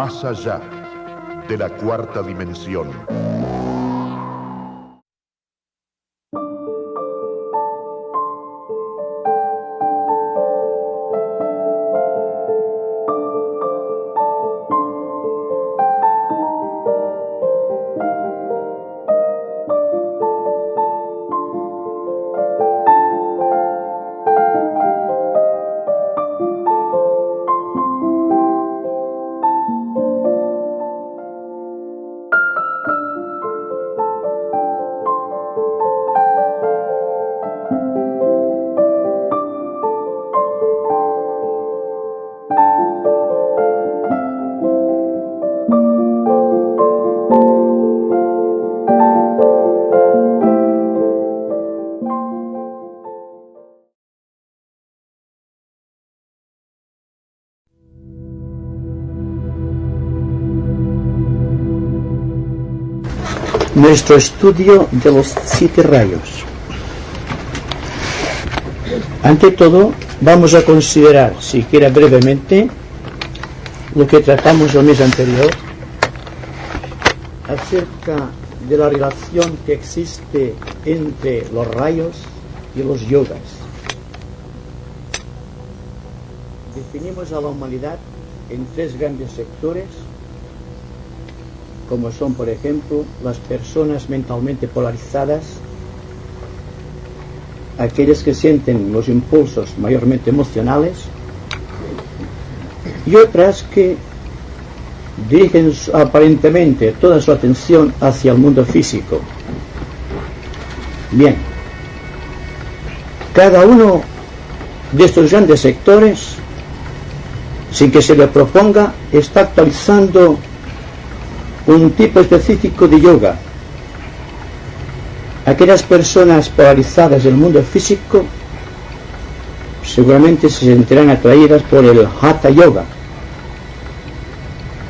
más allá de la cuarta dimensión. Nuestro estudio de los 7 rayos. Ante todo, vamos a considerar, siquiera brevemente, lo que tratamos el mes anterior acerca de la relación que existe entre los rayos y los yogas. Definimos a la humanidad en 3 grandes sectores, como son, por ejemplo, las personas mentalmente polarizadas, aquellas que sienten los impulsos mayormente emocionales, y otras que dirigen aparentemente toda su atención hacia el mundo físico. Bien, cada uno de estos grandes sectores, sin que se le proponga, está actualizando un tipo específico de yoga. Aquellas personas polarizadas del mundo físico seguramente se sentirán atraídas por el Hatha Yoga.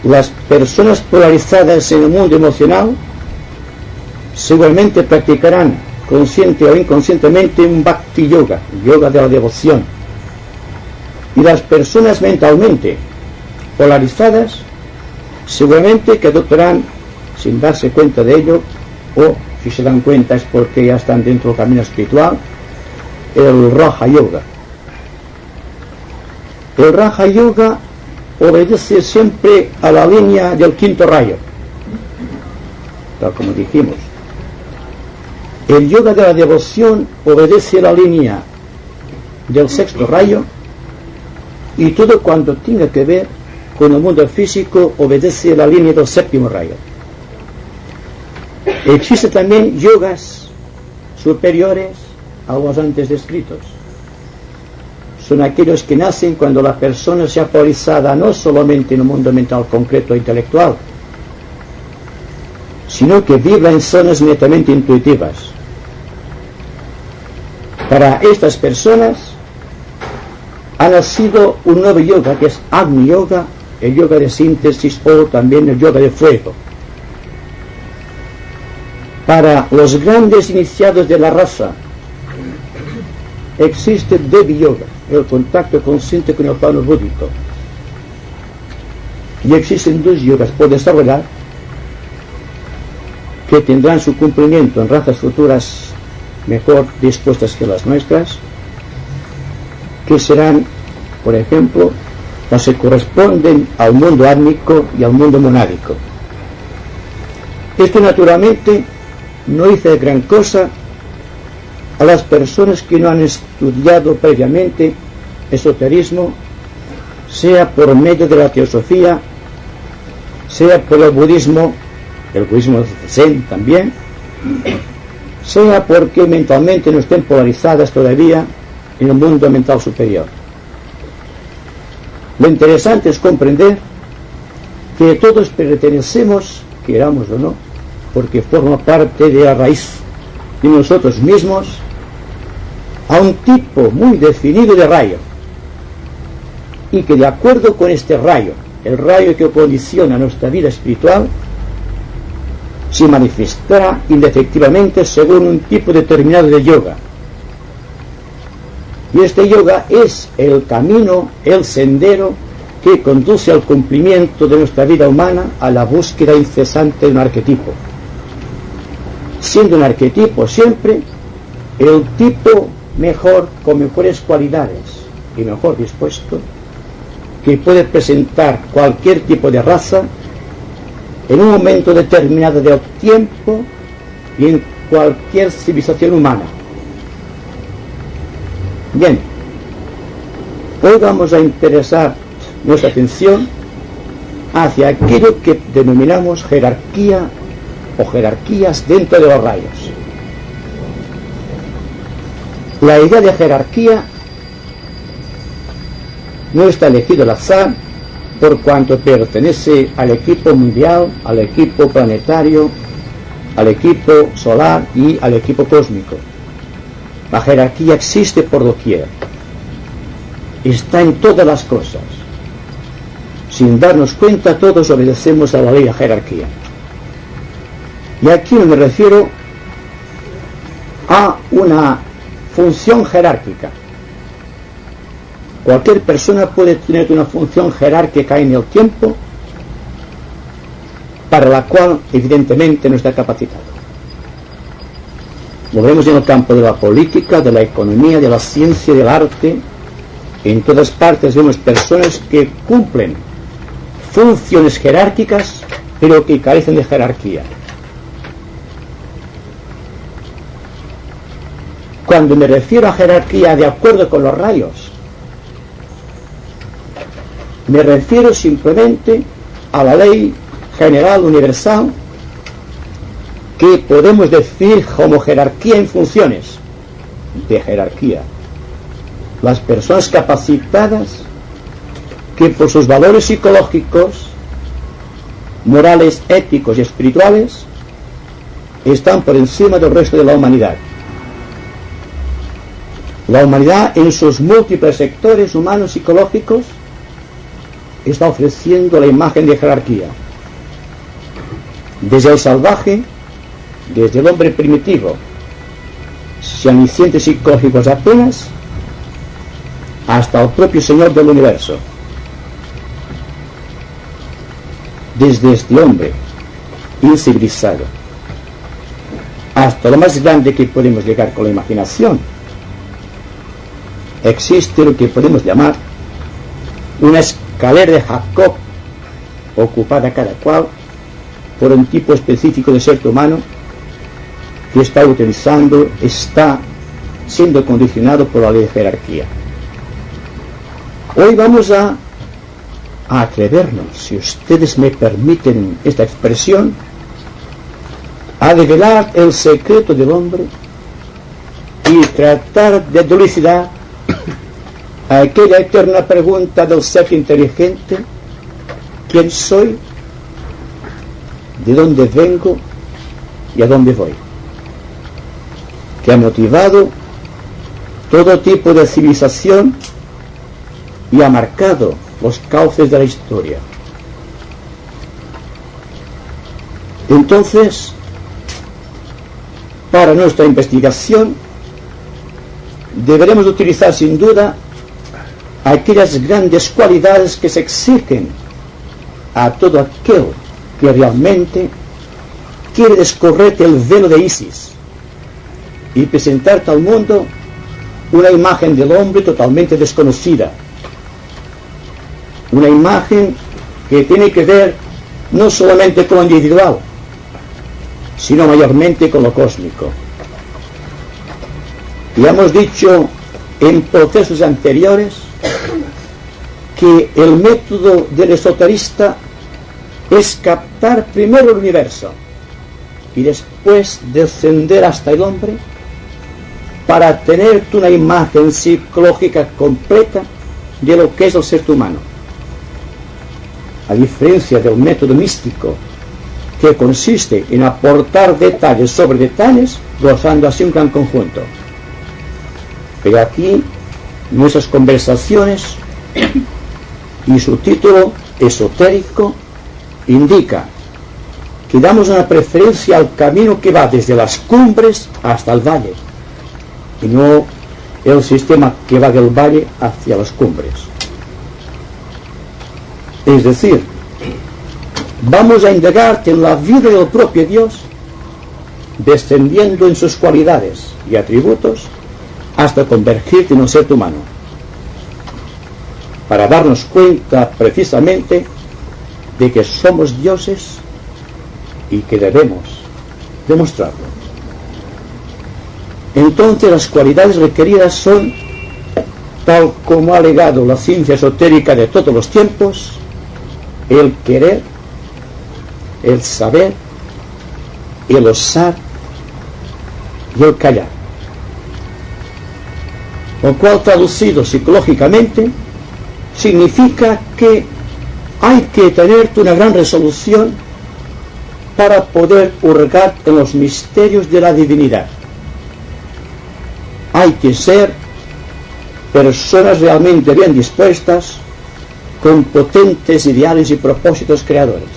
Las personas polarizadas en el mundo emocional seguramente practicarán consciente o inconscientemente un Bhakti Yoga, yoga de la devoción. Y las personas mentalmente polarizadas seguramente que adoptarán, sin darse cuenta de ello, o si se dan cuenta es porque ya están dentro del camino espiritual, el Raja Yoga. El Raja Yoga obedece siempre a la línea del 5º rayo, tal como dijimos. El yoga de la devoción obedece a la línea del 6º rayo, y todo cuanto tenga que ver con el mundo físico obedece a la línea del 7º rayo. Existen también yogas superiores a los antes descritos. Son aquellos que nacen cuando la persona se ha polarizada no solamente en un mundo mental concreto e intelectual, sino que vibra en zonas netamente intuitivas. Para estas personas ha nacido un nuevo yoga, que es Agni Yoga, el yoga de síntesis, o también el yoga de fuego. Para los grandes iniciados de la raza existe Devi Yoga, el contacto consciente con el plano búdico. Y existen 2 yogas por desarrollar que tendrán su cumplimiento en razas futuras mejor dispuestas que las nuestras, que serán, por ejemplo, las que corresponden al mundo átmico y al mundo monádico. Esto naturalmente no dice gran cosa a las personas que no han estudiado previamente esoterismo, sea por medio de la teosofía, sea por el budismo zen también, sea porque mentalmente no estén polarizadas todavía en el mundo mental superior. Lo interesante es comprender que todos pertenecemos, queramos o no, porque forma parte de la raíz de nosotros mismos, a un tipo muy definido de rayo, y que de acuerdo con este rayo, el rayo que condiciona nuestra vida espiritual, se manifestará indefectivamente según un tipo determinado de yoga. Y este yoga es el camino, el sendero que conduce al cumplimiento de nuestra vida humana a la búsqueda incesante de un arquetipo, siendo un arquetipo siempre el tipo mejor, con mejores cualidades y mejor dispuesto que puede presentar cualquier tipo de raza en un momento determinado del tiempo y en cualquier civilización humana. Bien, hoy vamos a interesar nuestra atención hacia aquello que denominamos jerarquía o jerarquías dentro de los rayos. La idea de jerarquía no está elegido al azar por cuanto pertenece al equipo mundial, al equipo planetario, al equipo solar y al equipo cósmico. La jerarquía existe por doquier, está en todas las cosas. Sin darnos cuenta, todos obedecemos a la ley de jerarquía. Y aquí no me refiero a una función jerárquica. Cualquier persona puede tener una función jerárquica en el tiempo para la cual evidentemente no está capacitado. Lo vemos en el campo de la política, de la economía, de la ciencia, del arte. En todas partes vemos personas que cumplen funciones jerárquicas pero que carecen de jerarquía. Cuando me refiero a jerarquía de acuerdo con los rayos, me refiero simplemente a la ley general universal que podemos definir como jerarquía en funciones de jerarquía. Las personas capacitadas que por sus valores psicológicos, morales, éticos y espirituales están por encima del resto de la humanidad. La humanidad en sus múltiples sectores humanos psicológicos está ofreciendo la imagen de jerarquía. Desde el salvaje, desde el hombre primitivo, omniscientes psicológicos apenas, hasta el propio Señor del universo. Desde este hombre incivilizado hasta lo más grande que podemos llegar con la imaginación, existe lo que podemos llamar una escalera de Jacob, ocupada cada cual por un tipo específico de ser humano que está siendo condicionado por la ley de jerarquía. Hoy vamos a atrevernos, si ustedes me permiten esta expresión, a develar el secreto del hombre y tratar de dilucidar aquella eterna pregunta del ser inteligente: ¿quién soy? ¿De dónde vengo? ¿Y a dónde voy? Que ha motivado todo tipo de civilización y ha marcado los cauces de la historia. Entonces, para nuestra investigación deberemos utilizar sin duda aquellas grandes cualidades que se exigen a todo aquel que realmente quiere descorrerte el velo de Isis y presentarte al mundo una imagen del hombre totalmente desconocida, una imagen que tiene que ver no solamente con lo individual, sino mayormente con lo cósmico. Ya hemos dicho en procesos anteriores que el método del esoterista es captar primero el universo y después descender hasta el hombre para tener una imagen psicológica completa de lo que es el ser humano. A diferencia del método místico, que consiste en aportar detalles sobre detalles, gozando así un gran conjunto. Pero aquí nuestras conversaciones y su título esotérico indica que damos una preferencia al camino que va desde las cumbres hasta el valle y no el sistema que va del valle hacia las cumbres. Es decir, vamos a indagarte en la vida del propio Dios, descendiendo en sus cualidades y atributos hasta convertirte en un ser humano, para darnos cuenta precisamente de que somos dioses y que debemos demostrarlo. Entonces las cualidades requeridas son, tal como ha legado la ciencia esotérica de todos los tiempos, el querer, el saber, el osar y el callar. Lo cual, traducido psicológicamente, significa que hay que tener una gran resolución para poder hurgar en los misterios de la divinidad. Hay que ser personas realmente bien dispuestas, con potentes ideales y propósitos creadores.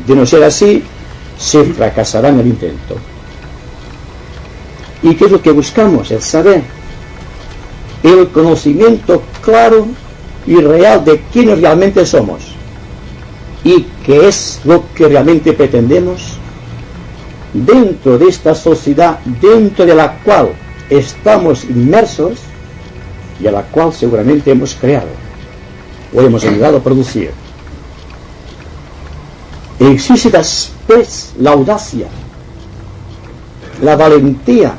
De no ser así, se fracasará en el intento. ¿Y qué es lo que buscamos? El saber, el conocimiento claro y real de quiénes realmente somos y qué es lo que realmente pretendemos dentro de esta sociedad dentro de la cual estamos inmersos y a la cual seguramente hemos creado o hemos ayudado a producir. Existe después la audacia, la valentía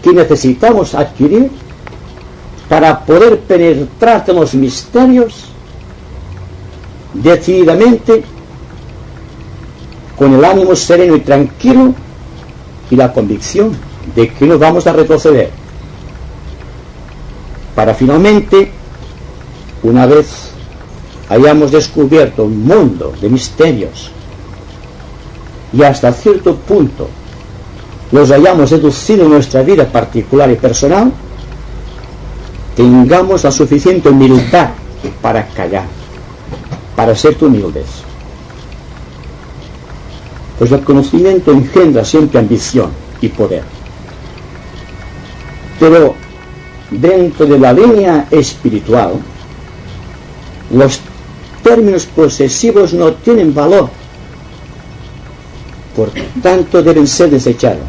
que necesitamos adquirir para poder penetrar en los misterios decididamente, con el ánimo sereno y tranquilo y la convicción de que no vamos a retroceder, para finalmente, una vez hayamos descubierto un mundo de misterios y hasta cierto punto los hayamos deducido en nuestra vida particular y personal, tengamos la suficiente humildad para callar, para ser humildes. Pues el conocimiento engendra siempre ambición y poder. Pero dentro de la línea espiritual, los términos posesivos no tienen valor, por tanto deben ser desechados.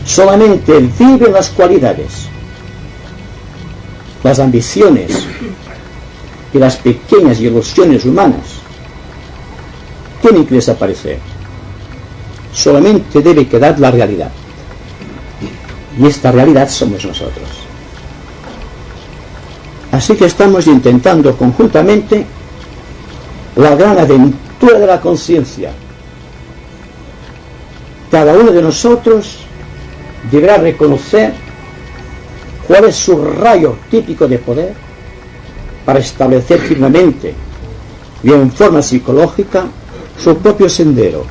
Solamente viven las cualidades, las ambiciones y las pequeñas ilusiones humanas tienen que desaparecer. Solamente debe quedar la realidad. Y esta realidad somos nosotros. Así que estamos intentando conjuntamente la gran aventura de la conciencia. Cada uno de nosotros deberá reconocer cuál es su rayo típico de poder para establecer firmemente y en forma psicológica su propio sendero.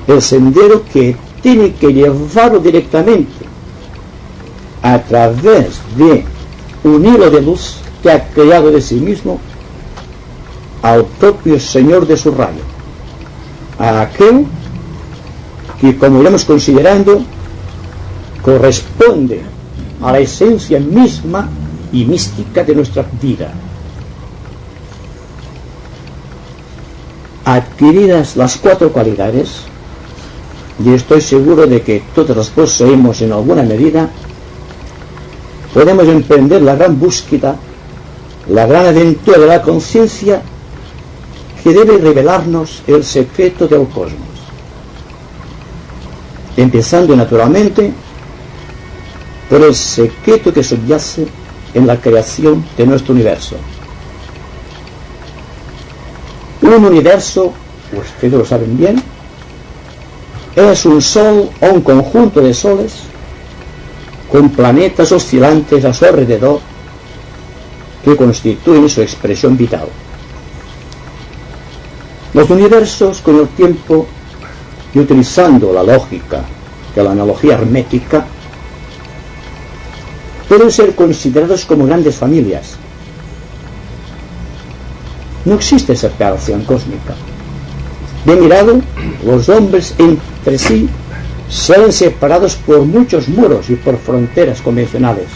El sendero que tiene que llevarlo directamente a través de un hilo de luz que ha creado de sí mismo al propio Señor de su rayo, a aquel que, como iremos considerando, corresponde a la esencia misma y mística de nuestra vida. Adquiridas las 4 cualidades, y estoy seguro de que todos las poseemos en alguna medida, podemos emprender la gran búsqueda, la gran aventura de la conciencia que debe revelarnos el secreto del cosmos. Empezando naturalmente por el secreto que subyace en la creación de nuestro universo. Un universo, ustedes lo saben bien, es un sol o un conjunto de soles con planetas oscilantes a su alrededor que constituyen su expresión vital. Los universos, con el tiempo y utilizando la lógica de la analogía hermética, pueden ser considerados como grandes familias. No existe separación cósmica. Bien mirado, los hombres entre sí se ven separados por muchos muros y por fronteras convencionales.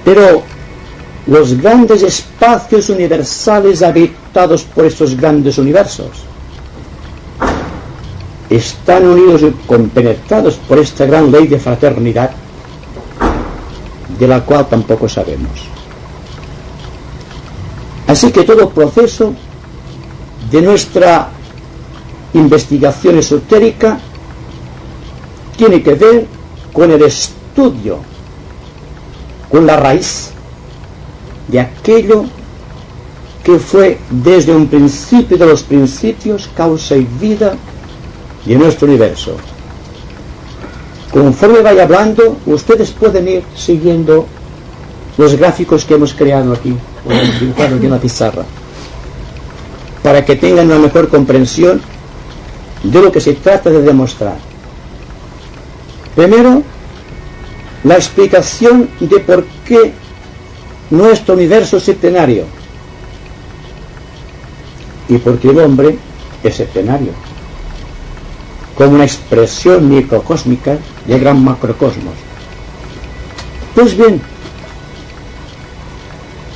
Pero los grandes espacios universales habitados por estos grandes universos están unidos y compenetrados por esta gran ley de fraternidad, de la cual tampoco sabemos. Así que todo proceso de nuestra investigación esotérica tiene que ver con el estudio, con la raíz de aquello que fue desde un principio de los principios causa y vida de nuestro universo. Conforme vaya hablando, ustedes pueden ir siguiendo los gráficos que hemos creado aquí, o hemos dibujado aquí en la pizarra, para que tengan una mejor comprensión de lo que se trata de demostrar. Primero, la explicación de por qué nuestro universo es septenario y por qué el hombre es septenario, como una expresión microcósmica del gran macrocosmos. Pues bien,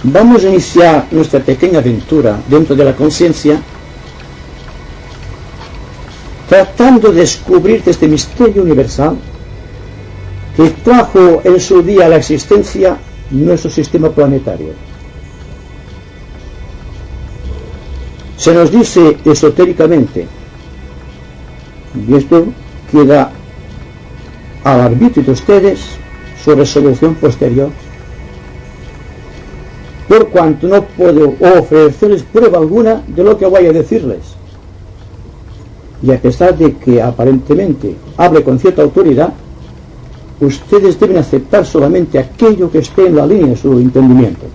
vamos a iniciar nuestra pequeña aventura dentro de la conciencia, tratando de descubrir este misterio universal que trajo en su día a la existencia nuestro sistema planetario. Se nos dice esotéricamente, y esto queda al arbitrio de ustedes, su resolución posterior, por cuanto no puedo ofrecerles prueba alguna de lo que voy a decirles. Y a pesar de que aparentemente hable con cierta autoridad, ustedes deben aceptar solamente aquello que esté en la línea de su entendimiento.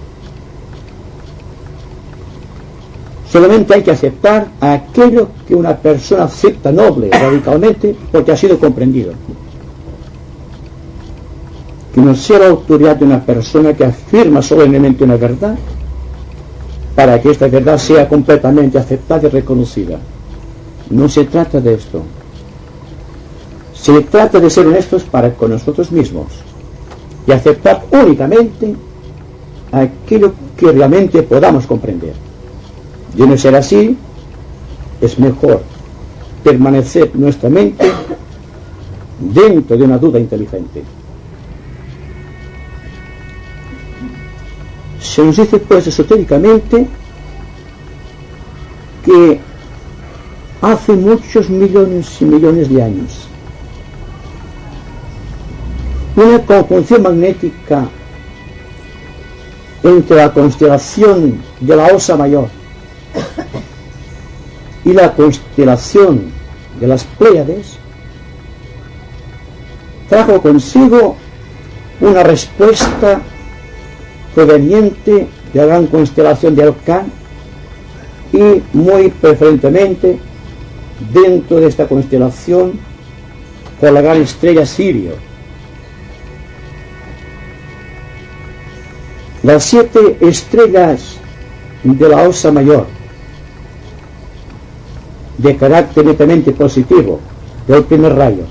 Solamente hay que aceptar aquello que una persona acepta noble, radicalmente, porque ha sido comprendido. Que no sea la autoridad de una persona que afirma solemnemente una verdad, para que esta verdad sea completamente aceptada y reconocida. No se trata de esto. Se trata de ser honestos para con nosotros mismos y aceptar únicamente aquello que realmente podamos comprender. De no ser así, es mejor permanecer nuestra mente dentro de una duda inteligente. Se nos dice pues esotéricamente que hace muchos millones y millones de años una conjunción magnética entre la constelación de la Osa Mayor y la constelación de las Pléyades trajo consigo una respuesta proveniente de la gran constelación de Alcán y muy preferentemente dentro de esta constelación por la gran estrella Sirio. Las 7 estrellas de la Osa Mayor, de carácter netamente positivo, del primer rayo,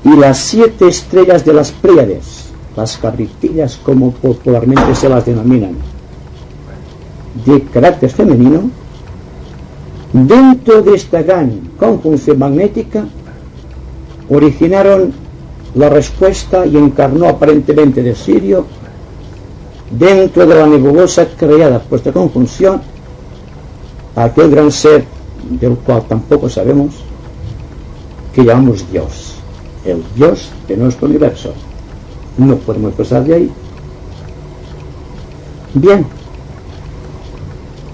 y las 7 estrellas de las Pléyades, las cabritillas como popularmente se las denominan, de carácter femenino, dentro de esta gran conjunción magnética originaron la respuesta y encarnó aparentemente de Sirio dentro de la nebulosa creada por esta conjunción aquel gran ser del cual tampoco sabemos, que llamamos Dios, el Dios de nuestro universo. No podemos pasar de ahí. Bien,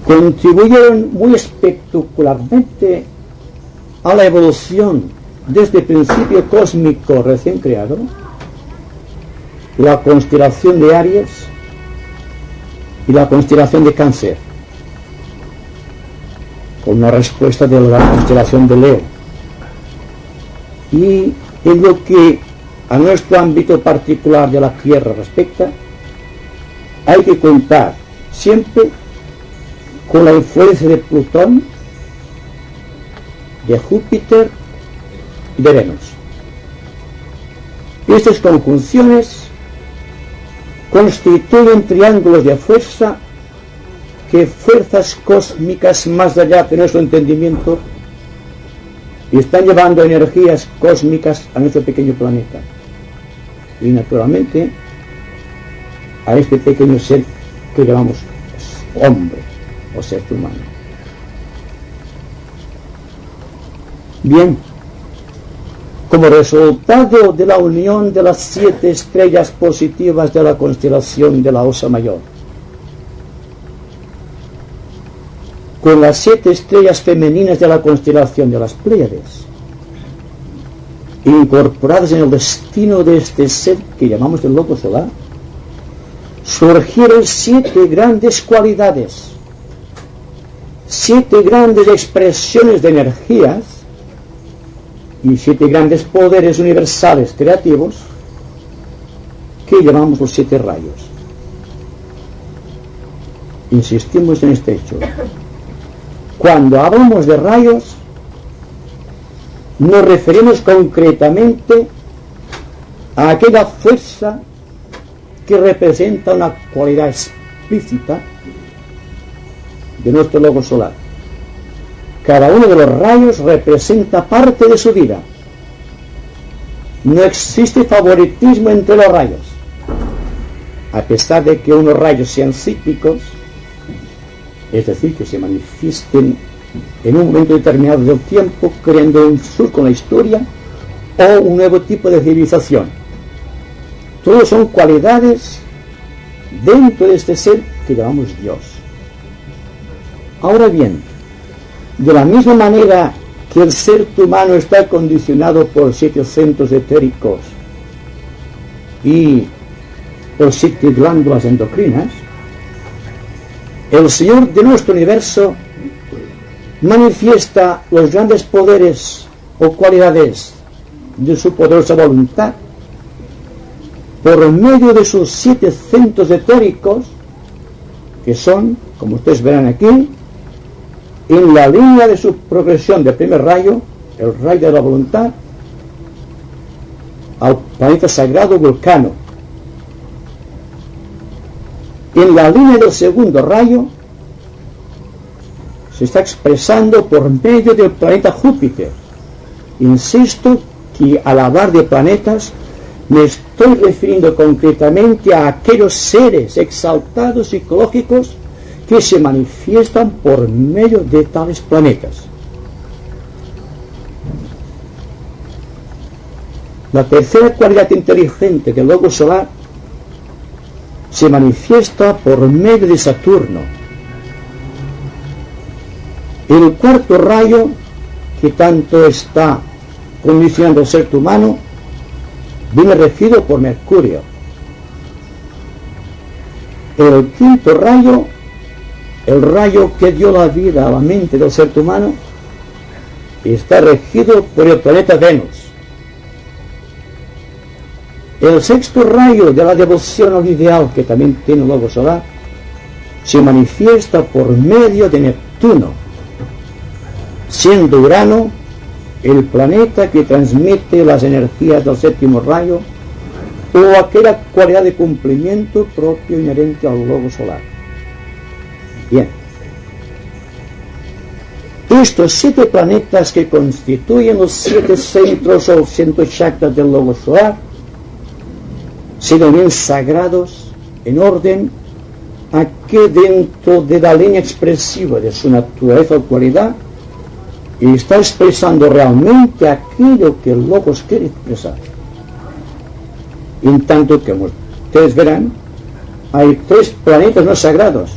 contribuyeron muy espectacularmente a la evolución de este principio cósmico recién creado, la constelación de Aries y la constelación de Cáncer, con una respuesta de la constelación de Leo. Y en lo que a nuestro ámbito particular de la Tierra respecta, hay que contar siempre con la influencia de Plutón, de Júpiter y de Venus. Estas conjunciones constituyen triángulos de fuerza que fuerzas cósmicas más allá de nuestro entendimiento y están llevando energías cósmicas a nuestro pequeño planeta y naturalmente a este pequeño ser que llamamos hombre o ser humano. Bien, como resultado de la unión de las 7 estrellas positivas de la constelación de la Osa Mayor con las 7 estrellas femeninas de la constelación de las Pléyades, incorporadas en el destino de este ser que llamamos el Loco Solar, surgieron 7 grandes cualidades, 7 grandes expresiones de energías y 7 grandes poderes universales creativos que llamamos los 7 rayos. Insistimos en este hecho. Cuando hablamos de rayos, nos referimos concretamente a aquella fuerza que representa una cualidad explícita de nuestro logo solar. Cada uno de los rayos representa parte de su vida. No existe favoritismo entre los rayos. A pesar de que unos rayos sean cíclicos, es decir, que se manifiesten en un momento determinado del tiempo, creando un surco en la historia o un nuevo tipo de civilización. Todos son cualidades dentro de este ser que llamamos Dios. Ahora bien, de la misma manera que el ser humano está condicionado por 7 centros etéricos y por 7 glándulas endocrinas, el Señor de nuestro universo manifiesta los grandes poderes o cualidades de su poderosa voluntad por medio de sus 7 centros etéricos, que son, como ustedes verán aquí, en la línea de su progresión del primer rayo, el rayo de la voluntad, al planeta sagrado Vulcano. En la línea del segundo rayo se está expresando por medio del planeta Júpiter. Insisto que al hablar de planetas me estoy refiriendo concretamente a aquellos seres exaltados psicológicos que se manifiestan por medio de tales planetas. La tercera cualidad inteligente del logo solar se manifiesta por medio de Saturno. El cuarto rayo que tanto está condicionando el ser humano viene regido por Mercurio. El quinto rayo, el rayo que dio la vida a la mente del ser humano, está regido por el planeta Venus. El sexto rayo de la devoción al ideal, que también tiene un logo solar, se manifiesta por medio de Neptuno, siendo Urano el planeta que transmite las energías del séptimo rayo o aquella cualidad de cumplimiento propio inherente al logo solar. Bien, estos 7 planetas que constituyen los 7 centros o centros chakras del logo solar se denominan sagrados en orden a que dentro de la línea expresiva de su naturaleza o cualidad está expresando realmente aquello que el Logos quiere expresar. En tanto que, como ustedes verán, hay 3 planetas no sagrados.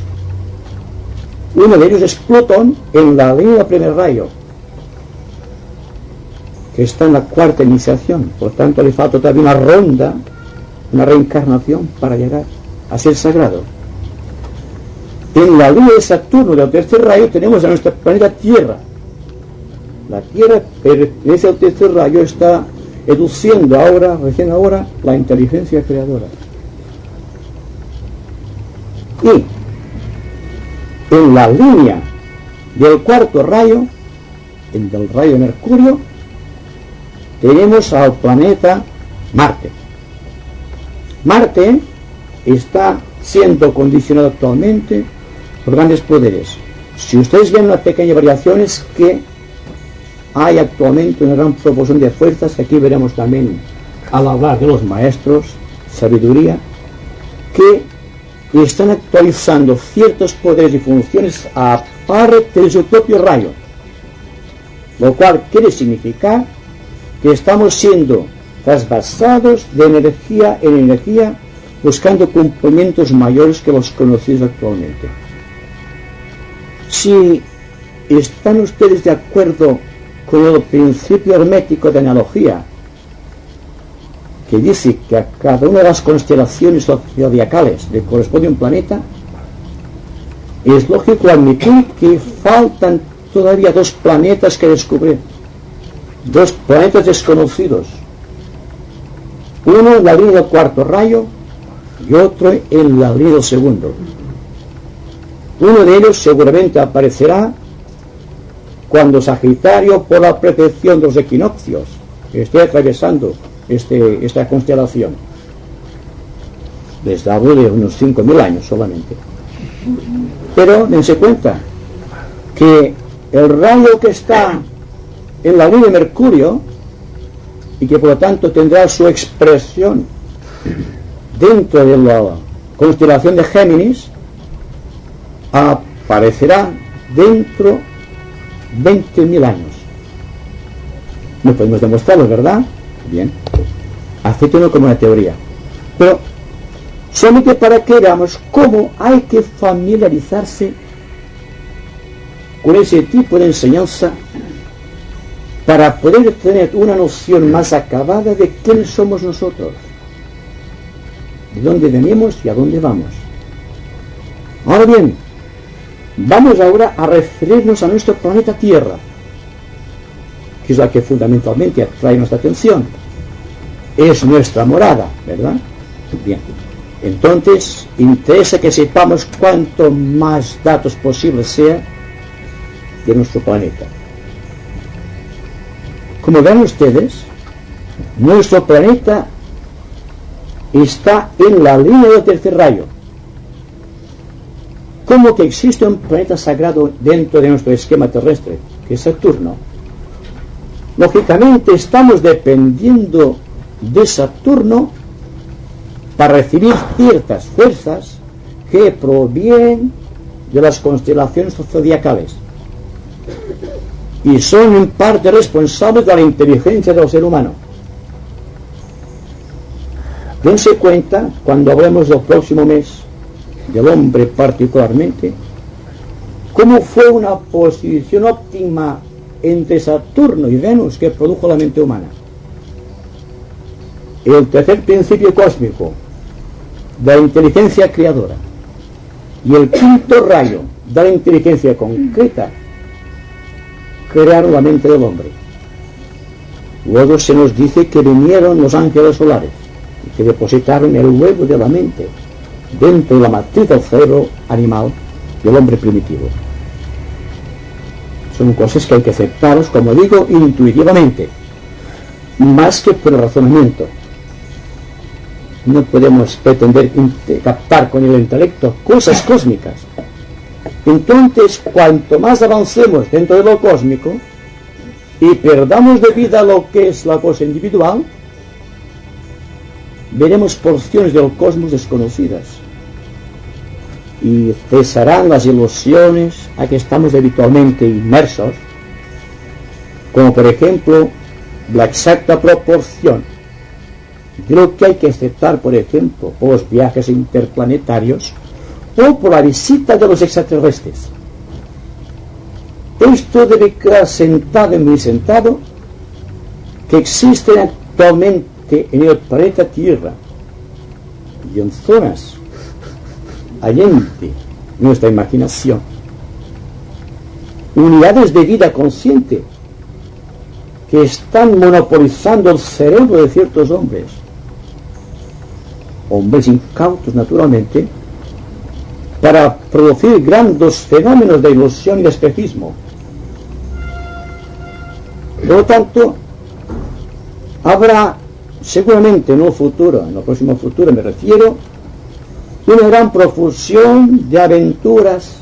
Uno de ellos es Plutón en la línea del primer rayo, que está en la cuarta iniciación. Por tanto, le falta todavía una ronda, una reencarnación para llegar a ser sagrado. En la línea de Saturno del tercer rayo tenemos a nuestro planeta Tierra. La Tierra pertenece al tercer rayo, está educiendo ahora, recién ahora, la inteligencia creadora. Y en la línea del cuarto rayo, en el rayo de Mercurio, tenemos al planeta Marte. Marte está siendo condicionado actualmente por grandes poderes. Si ustedes ven una pequeña variación, es que hay actualmente una gran proporción de fuerzas, que aquí veremos también al hablar de los maestros, sabiduría, que están actualizando ciertos poderes y funciones aparte de su propio rayo, lo cual quiere significar que estamos siendo trasvasados de energía en energía, buscando cumplimientos mayores que los conocidos actualmente. Si están ustedes de acuerdo con el principio hermético de analogía, que dice que a cada una de las constelaciones zodiacales le corresponde un planeta, es lógico admitir que faltan todavía 2 planetas que descubrir, 2 planetas desconocidos, uno en la línea del cuarto rayo y otro en la línea del segundo. Uno de ellos seguramente aparecerá cuando Sagitario, por la precesión de los equinoccios, esté atravesando esta constelación. Les hablo de unos 5.000 años solamente. Pero dense cuenta que el rayo que está en la línea de Mercurio, y que por lo tanto tendrá su expresión dentro de la constelación de Géminis, aparecerá dentro 20.000 años. No podemos demostrarlo, ¿verdad? Bien, acéptenlo como una teoría, pero solamente para que veamos cómo hay que familiarizarse con ese tipo de enseñanza para poder tener una noción más acabada de quiénes somos nosotros, de dónde venimos y a dónde vamos. Ahora bien, vamos ahora a referirnos a nuestro planeta Tierra, que es la que fundamentalmente atrae nuestra atención. Es nuestra morada, ¿verdad? Bien, entonces interesa que sepamos cuanto más datos posibles sea de nuestro planeta. Como ven ustedes, nuestro planeta está en la línea del tercer rayo. ¿Cómo que existe un planeta sagrado dentro de nuestro esquema terrestre, que es Saturno? Lógicamente estamos dependiendo de Saturno para recibir ciertas fuerzas que provienen de las constelaciones zodiacales y son en parte responsables de la inteligencia del ser humano. Dense cuenta, cuando hablemos del próximo mes, del hombre particularmente, cómo fue una posición óptima entre Saturno y Venus que produjo la mente humana. El tercer principio cósmico de la inteligencia creadora y el quinto rayo de la inteligencia concreta crearon la mente del hombre. Luego se nos dice que vinieron los ángeles solares y que depositaron el huevo de la mente dentro de la matriz del cerebro animal del hombre primitivo. Son cosas que hay que aceptarlos, como digo, intuitivamente, más que por el razonamiento. No podemos pretender captar con el intelecto cosas cósmicas. Entonces, cuanto más avancemos dentro de lo cósmico y perdamos de vida lo que es la cosa individual, veremos porciones del cosmos desconocidas y cesarán las ilusiones a que estamos habitualmente inmersos, como por ejemplo la exacta proporción de lo que hay que aceptar, por ejemplo, por los viajes interplanetarios o por la visita de los extraterrestres. Esto debe quedar sentado y muy sentado, que existen actualmente en el planeta Tierra y en zonas allende nuestra imaginación unidades de vida consciente que están monopolizando el cerebro de ciertos hombres incautos naturalmente, para producir grandes fenómenos de ilusión y de espejismo. Por lo tanto, habrá seguramente en el futuro, en el próximo futuro me refiero, una gran profusión de aventuras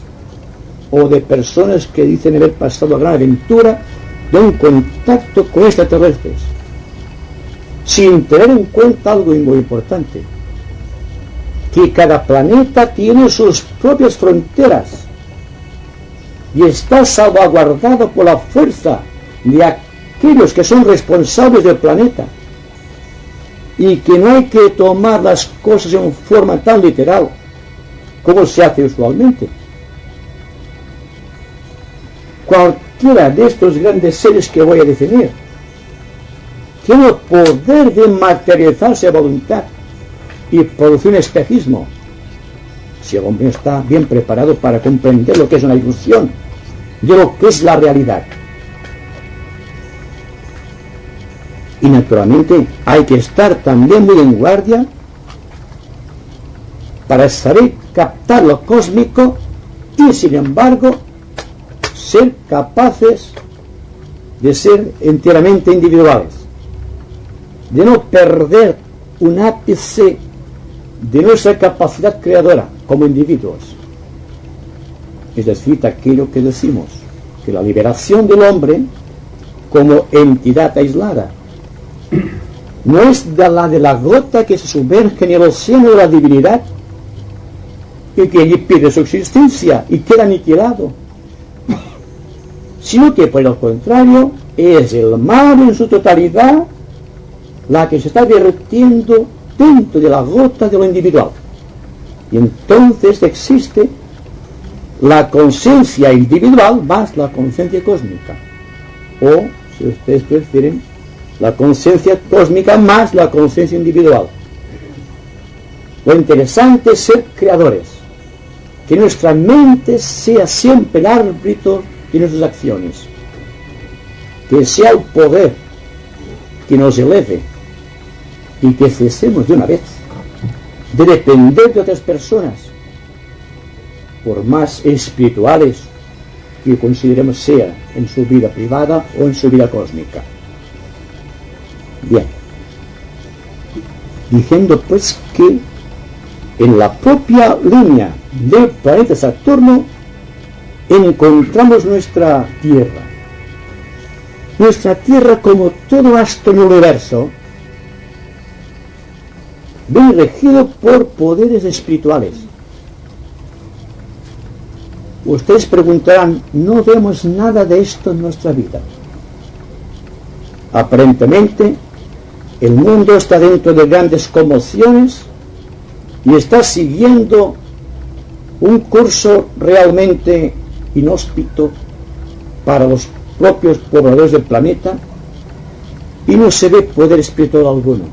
o de personas que dicen haber pasado gran aventura de un contacto con extraterrestres, sin tener en cuenta algo muy importante, que cada planeta tiene sus propias fronteras y está salvaguardado por la fuerza de aquellos que son responsables del planeta, y que no hay que tomar las cosas en forma tan literal como se hace usualmente. Cualquiera de estos grandes seres que voy a definir tiene el poder de materializarse a voluntad y producir un espejismo, si el hombre está bien preparado para comprender lo que es una ilusión de lo que es la realidad. Y naturalmente hay que estar también muy en guardia para saber captar lo cósmico y, sin embargo, ser capaces de ser enteramente individuales, de no perder un ápice de nuestra capacidad creadora como individuos. Es decir, aquello que decimos, que la liberación del hombre como entidad aislada no es de la gota que se sumerge en el océano de la divinidad y que allí pierde su existencia y queda aniquilado, sino que por el contrario es el mar en su totalidad la que se está vertiendo dentro de la gota de lo individual, y entonces existe la conciencia individual más la conciencia cósmica, o si ustedes prefieren, la conciencia cósmica más la conciencia individual. Lo interesante es ser creadores, que nuestra mente sea siempre el árbitro de nuestras acciones, que sea el poder que nos eleve y que cesemos de una vez de depender de otras personas, por más espirituales que consideremos sea en su vida privada o en su vida cósmica. Bien, diciendo pues que en la propia línea del planeta Saturno encontramos nuestra Tierra. Nuestra Tierra, como todo astro en el universo, bien regido por poderes espirituales. Ustedes preguntarán, ¿no vemos nada de esto en nuestra vida? Aparentemente, el mundo está dentro de grandes conmociones y está siguiendo un curso realmente inhóspito para los propios pobladores del planeta, y no se ve poder espiritual alguno.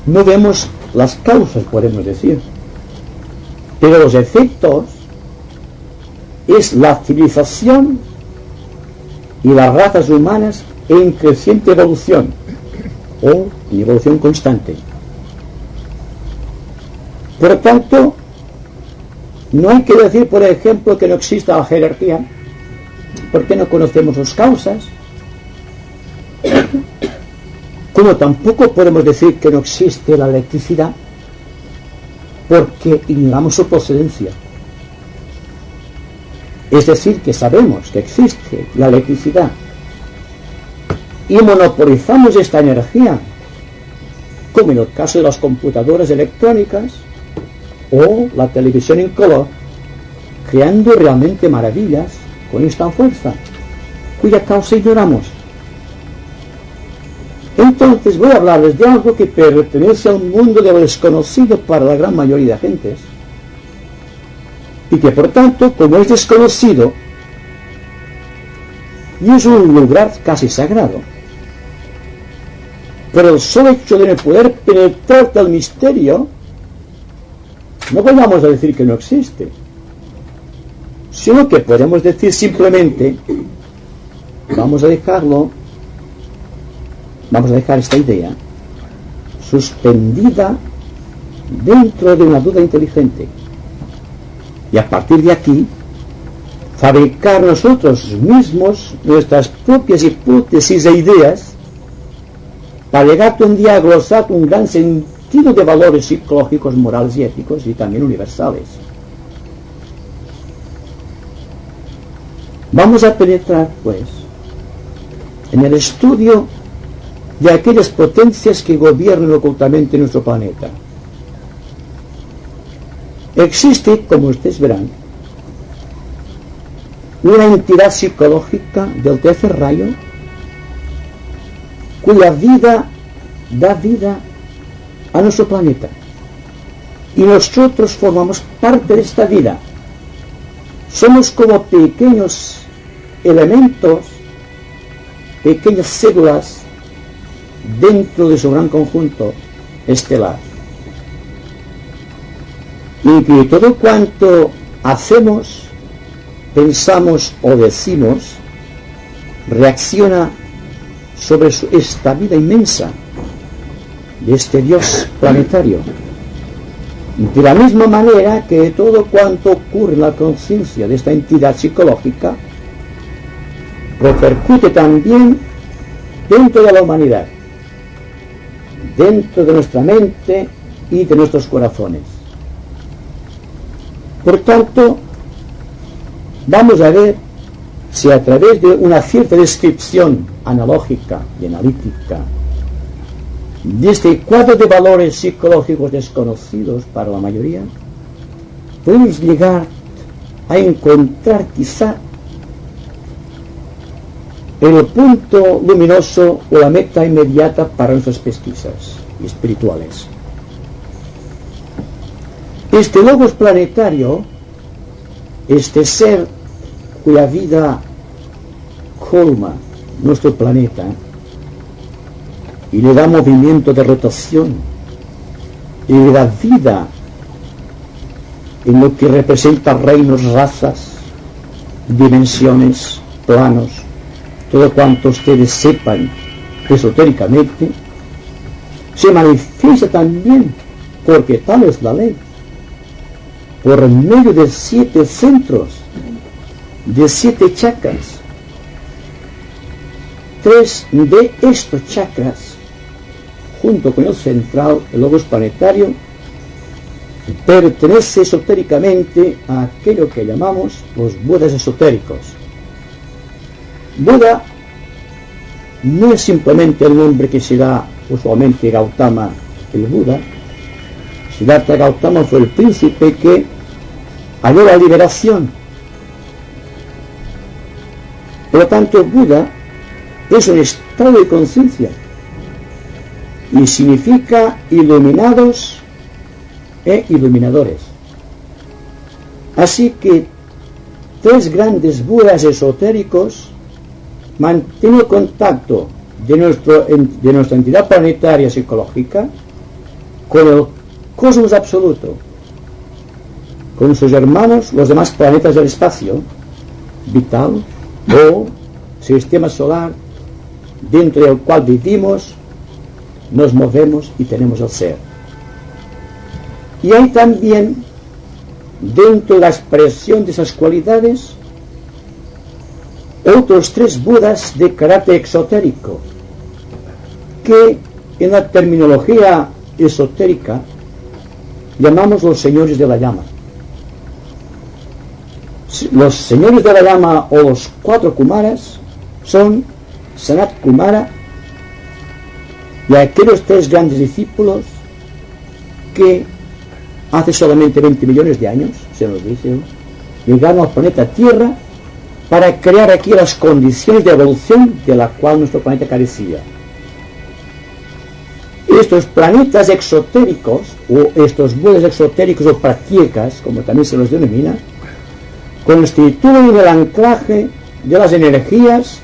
No vemos las causas, podemos decir, pero los efectos es la civilización y las razas humanas en creciente evolución o en evolución constante. Por lo tanto, no hay que decir, por ejemplo, que no exista la jerarquía, porque no conocemos las causas, como tampoco podemos decir que no existe la electricidad, porque ignoramos su procedencia. Es decir, que sabemos que existe la electricidad y monopolizamos esta energía, como en el caso de las computadoras electrónicas o la televisión en color, creando realmente maravillas con esta fuerza, cuya causa ignoramos. Entonces voy a hablarles de algo que pertenece al mundo de lo desconocido para la gran mayoría de gentes, y que por tanto, como es desconocido, y es un lugar casi sagrado, pero el solo hecho de no poder penetrar tal misterio, no vamos a decir que no existe, sino que podemos decir simplemente, vamos a dejar esta idea suspendida dentro de una duda inteligente, y a partir de aquí fabricar nosotros mismos nuestras propias hipótesis e ideas para llegar un día a glosar un gran sentido de valores psicológicos, morales y éticos y también universales. Vamos a penetrar, pues, en el estudio de aquellas potencias que gobiernan ocultamente nuestro planeta. Existe, como ustedes verán, una entidad psicológica del tercer rayo cuya vida da vida a nuestro planeta. Y nosotros formamos parte de esta vida. Somos como pequeños elementos, pequeñas células dentro de su gran conjunto estelar. Y que todo cuanto hacemos, pensamos o decimos reacciona sobre esta vida inmensa de este Dios planetario. De la misma manera que todo cuanto ocurre en la conciencia de esta entidad psicológica repercute también dentro de la humanidad, dentro de nuestra mente y de nuestros corazones. Por tanto, vamos a ver si a través de una cierta descripción analógica y analítica de este cuadro de valores psicológicos desconocidos para la mayoría, podemos llegar a encontrar quizá el punto luminoso o la meta inmediata para nuestras pesquisas espirituales. Este logos planetario, este ser cuya vida colma nuestro planeta y le da movimiento de rotación y le da vida en lo que representa reinos, razas, dimensiones, planos, todo cuanto ustedes sepan esotéricamente, se manifiesta también, porque tal es la ley, por medio de 7 centros, de 7 chakras. 3 de estos chakras, junto con el central, el logos planetario, pertenece esotéricamente a aquello que llamamos los Budas esotéricos. Buda no es simplemente el nombre que se da usualmente Gautama, el Buda. Siddhartha Gautama fue el príncipe que halló la liberación. Por lo tanto, Buda es un estado de conciencia y significa iluminados e iluminadores. Así que 3 grandes Budas esotéricos mantienen el contacto de nuestra entidad planetaria psicológica con el cosmos absoluto, con sus hermanos, los demás planetas del espacio vital o sistema solar dentro del cual vivimos, nos movemos y tenemos el ser. Y hay también, dentro de la expresión de esas cualidades, otros 3 Budas de carácter exotérico, que en la terminología esotérica llamamos los señores de la llama. Los señores de la llama o los 4 Kumaras son Sanat Kumara y aquellos 3 grandes discípulos que hace solamente 20 millones de años, se nos dice, llegaron al planeta Tierra para crear aquí las condiciones de evolución de la cual nuestro planeta carecía. Estos planetas exotéricos, o estos Budas exotéricos o pratyecas, como también se los denomina, constituyen el anclaje de las energías,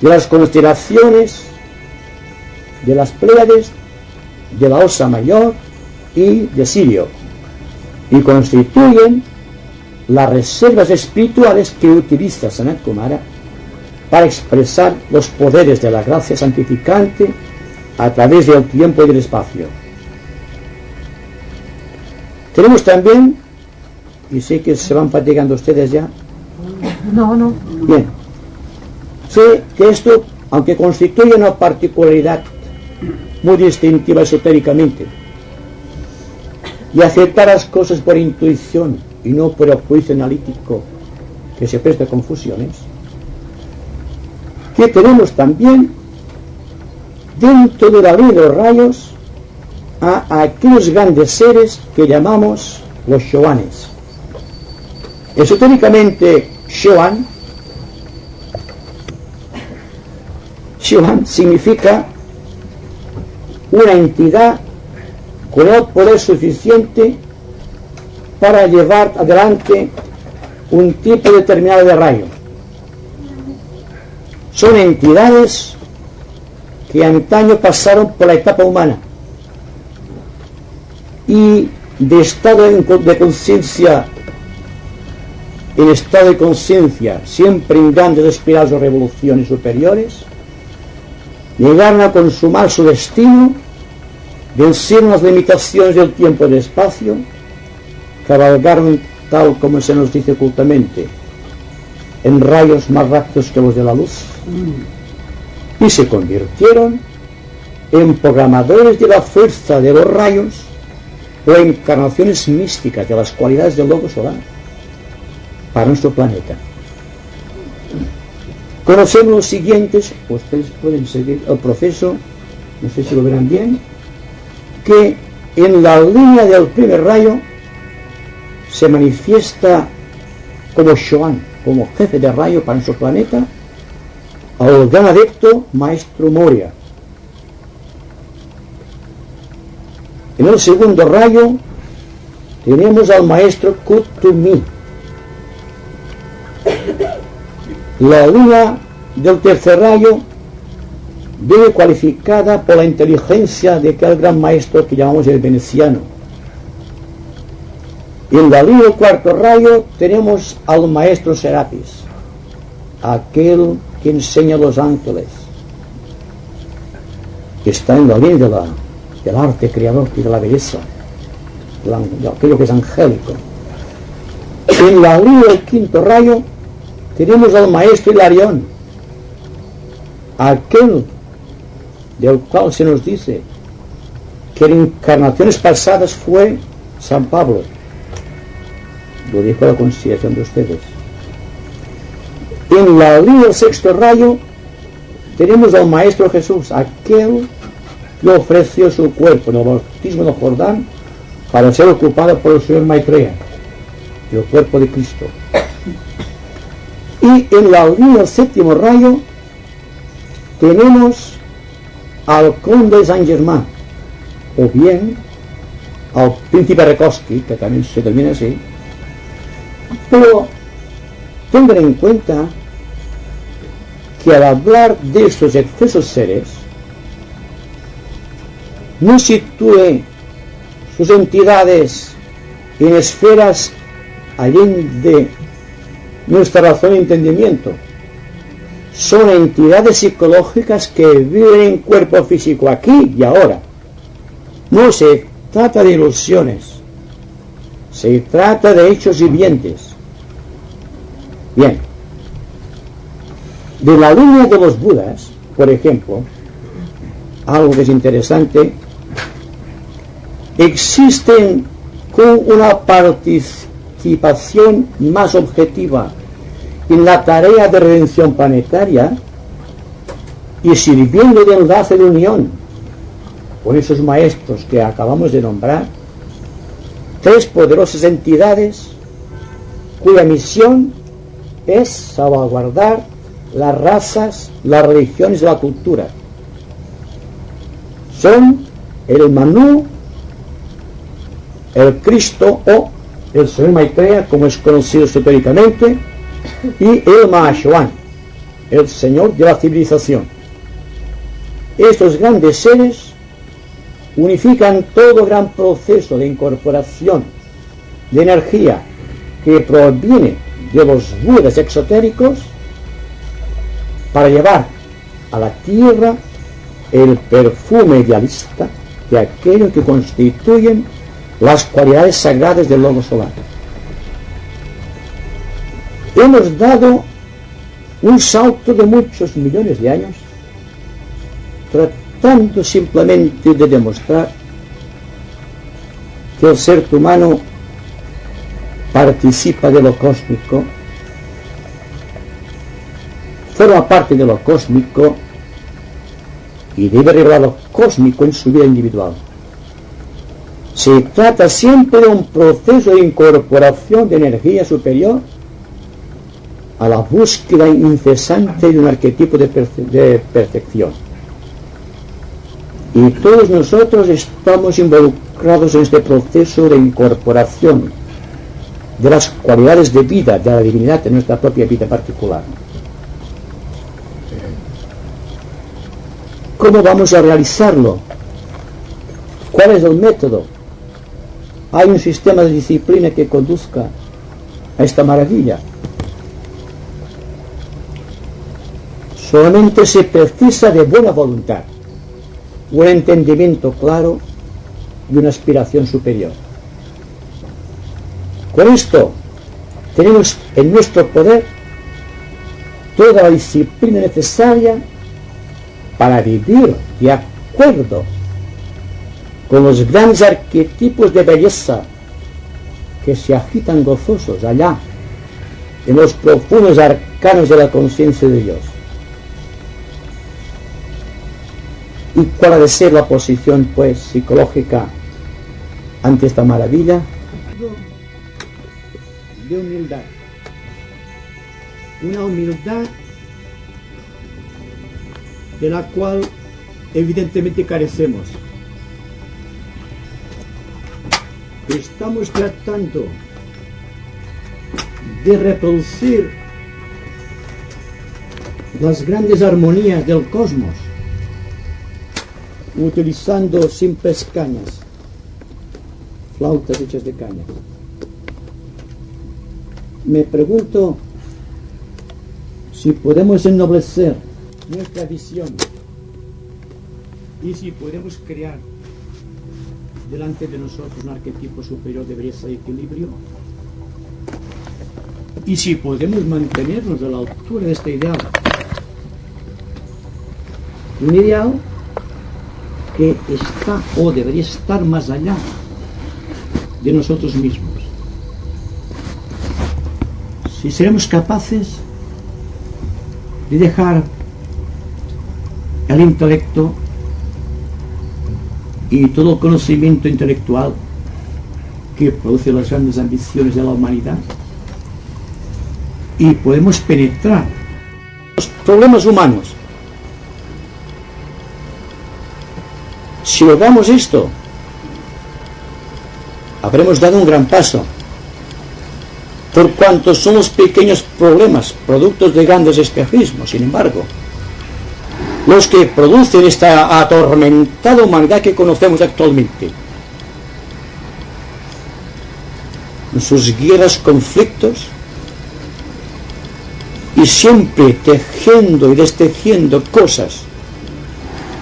de las constelaciones, de las Pléyades, de la Osa Mayor y de Sirio, y constituyen las reservas espirituales que utiliza Sanat Kumara para expresar los poderes de la gracia santificante a través del tiempo y del espacio. Tenemos también, y sé que se van fatigando ustedes ya. No. Bien. Sé que esto, aunque constituye una particularidad muy distintiva esotéricamente, y aceptar las cosas por intuición y no por el juicio analítico que se presta a confusiones, que tenemos también dentro de la ley de los rayos a aquellos grandes seres que llamamos los Shoanes. Esotéricamente, Shoan significa una entidad con el poder suficiente para llevar adelante un tipo determinado de rayo. Son entidades que antaño pasaron por la etapa humana y de estado de conciencia en estado de conciencia, siempre en grandes espirales o revoluciones superiores, llegaron a consumar su destino, vencieron las limitaciones del tiempo y del espacio, cabalgaron, tal como se nos dice ocultamente, en rayos más rápidos que los de la luz, y se convirtieron en programadores de la fuerza de los rayos o encarnaciones místicas de las cualidades del logo solar para nuestro planeta. Conocemos los siguientes, ustedes pueden seguir el proceso, no sé si lo verán bien, que en la línea del primer rayo se manifiesta como Shoan, como jefe de rayo para nuestro planeta, al gran adepto Maestro Moria. En el segundo rayo tenemos al Maestro Kutumi. La línea del tercer rayo viene cualificada por la inteligencia de aquel gran maestro que llamamos el veneciano. Y en la línea del cuarto rayo tenemos al Maestro Serapis, aquel que enseña a los ángeles, que está en la línea del arte creador y de la belleza, de aquello que es angélico. En la línea del quinto rayo tenemos al Maestro Hilarión, aquel del cual se nos dice que en encarnaciones pasadas fue San Pablo. Lo dijo a la consideración de ustedes. En la línea del sexto rayo tenemos al Maestro Jesús, aquel que ofreció su cuerpo en el bautismo del Jordán para ser ocupado por el Señor Maitreya, el cuerpo de Cristo. Y en la línea del séptimo rayo tenemos al Conde Saint-Germain, o bien al Príncipe Rekoski, que también se denomina así. Pero tengan en cuenta que al hablar de estos excesos seres, no sitúe sus entidades en esferas allende nuestra razón y entendimiento. Son entidades psicológicas que viven en cuerpo físico aquí y ahora. No se trata de ilusiones, se trata de hechos vivientes. Bien, de la línea de los Budas, por ejemplo, algo que es interesante, existen con una participación más objetiva en la tarea de redención planetaria y sirviendo de enlace de unión con esos maestros que acabamos de nombrar, tres poderosas entidades cuya misión es salvaguardar las razas, las religiones y la cultura. Son el Manu, el Cristo o el Señor Maitreya, como es conocido esotéricamente, y el Mahashohan, el Señor de la civilización. Estos grandes seres unifican todo gran proceso de incorporación de energía que proviene de los Budas exotéricos para llevar a la tierra el perfume idealista de aquello que constituyen las cualidades sagradas del logo solar. Hemos dado un salto de muchos millones de años tratando simplemente de demostrar que el ser humano participa de lo cósmico, forma parte de lo cósmico y debe revelar lo cósmico en su vida individual. Se trata siempre de un proceso de incorporación de energía superior a la búsqueda incesante de un arquetipo de perfección. Y todos nosotros estamos involucrados en este proceso de incorporación de las cualidades de vida, de la divinidad en nuestra propia vida particular. ¿Cómo vamos a realizarlo? ¿Cuál es el método? ¿Hay un sistema de disciplina que conduzca a esta maravilla? Solamente se precisa de buena voluntad, un entendimiento claro y una aspiración superior. Con esto tenemos en nuestro poder toda la disciplina necesaria para vivir de acuerdo con los grandes arquetipos de belleza que se agitan gozosos allá en los profundos arcanos de la conciencia de Dios. ¿Y cuál ha de ser la posición, pues, psicológica ante esta maravilla? De humildad. Una humildad de la cual evidentemente carecemos. Estamos tratando de reproducir las grandes armonías del cosmos utilizando simples cañas, flautas hechas de caña. Me pregunto si podemos ennoblecer nuestra visión y si podemos crear delante de nosotros un arquetipo superior de belleza y equilibrio, y si podemos mantenernos a la altura de este ideal, un ideal que está o debería estar más allá de nosotros mismos. Si seremos capaces de dejar el intelecto y todo el conocimiento intelectual que produce las grandes ambiciones de la humanidad, y podemos penetrar los problemas humanos. Si logramos esto, habremos dado un gran paso, por cuanto son los pequeños problemas, productos de grandes espejismos, sin embargo, los que producen esta atormentada humanidad que conocemos actualmente. En sus guerras, conflictos, y siempre tejiendo y destejiendo cosas,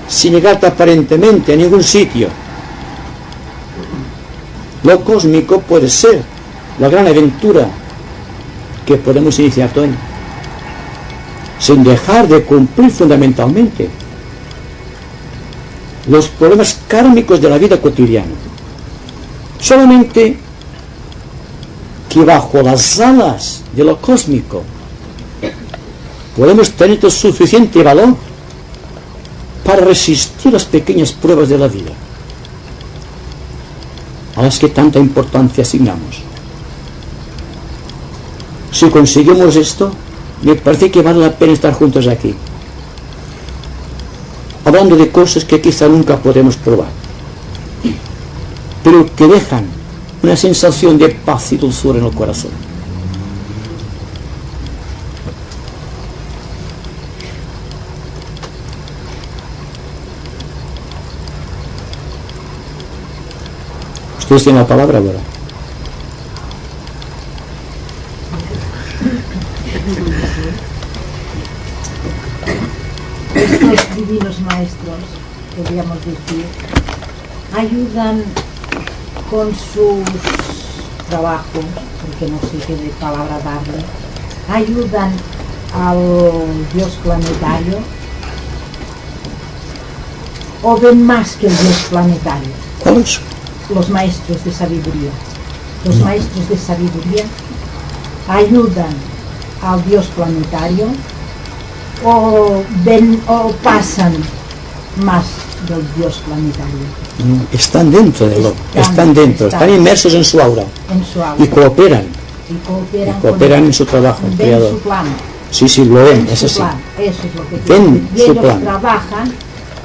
sin llegar aparentemente a ningún sitio. Lo cósmico puede ser la gran aventura que podemos iniciar hoy, sin dejar de cumplir fundamentalmente los problemas kármicos de la vida cotidiana. Solamente que bajo las alas de lo cósmico podemos tener el suficiente valor para resistir las pequeñas pruebas de la vida, a las que tanta importancia asignamos. Si conseguimos esto, me parece que vale la pena estar juntos aquí, hablando de cosas que quizá nunca podemos probar, pero que dejan una sensación de paz y dulzura en el corazón. Ustedes tienen la palabra ahora. Estos divinos maestros, podríamos decir, ayudan con sus trabajos, porque no sé qué de palabra darle, ayudan al dios planetario, o ven más que el dios planetario. ¿Cuál es? los maestros de sabiduría. Los maestros de sabiduría ayudan al Dios planetario o pasan más del Dios planetario. Están dentro de lo, están inmersos en su aura y cooperan en su trabajo, el ven creador. su plan, Sí, lo ven, ven es su así. plan, eso es lo que Ven y su ellos plan. trabajan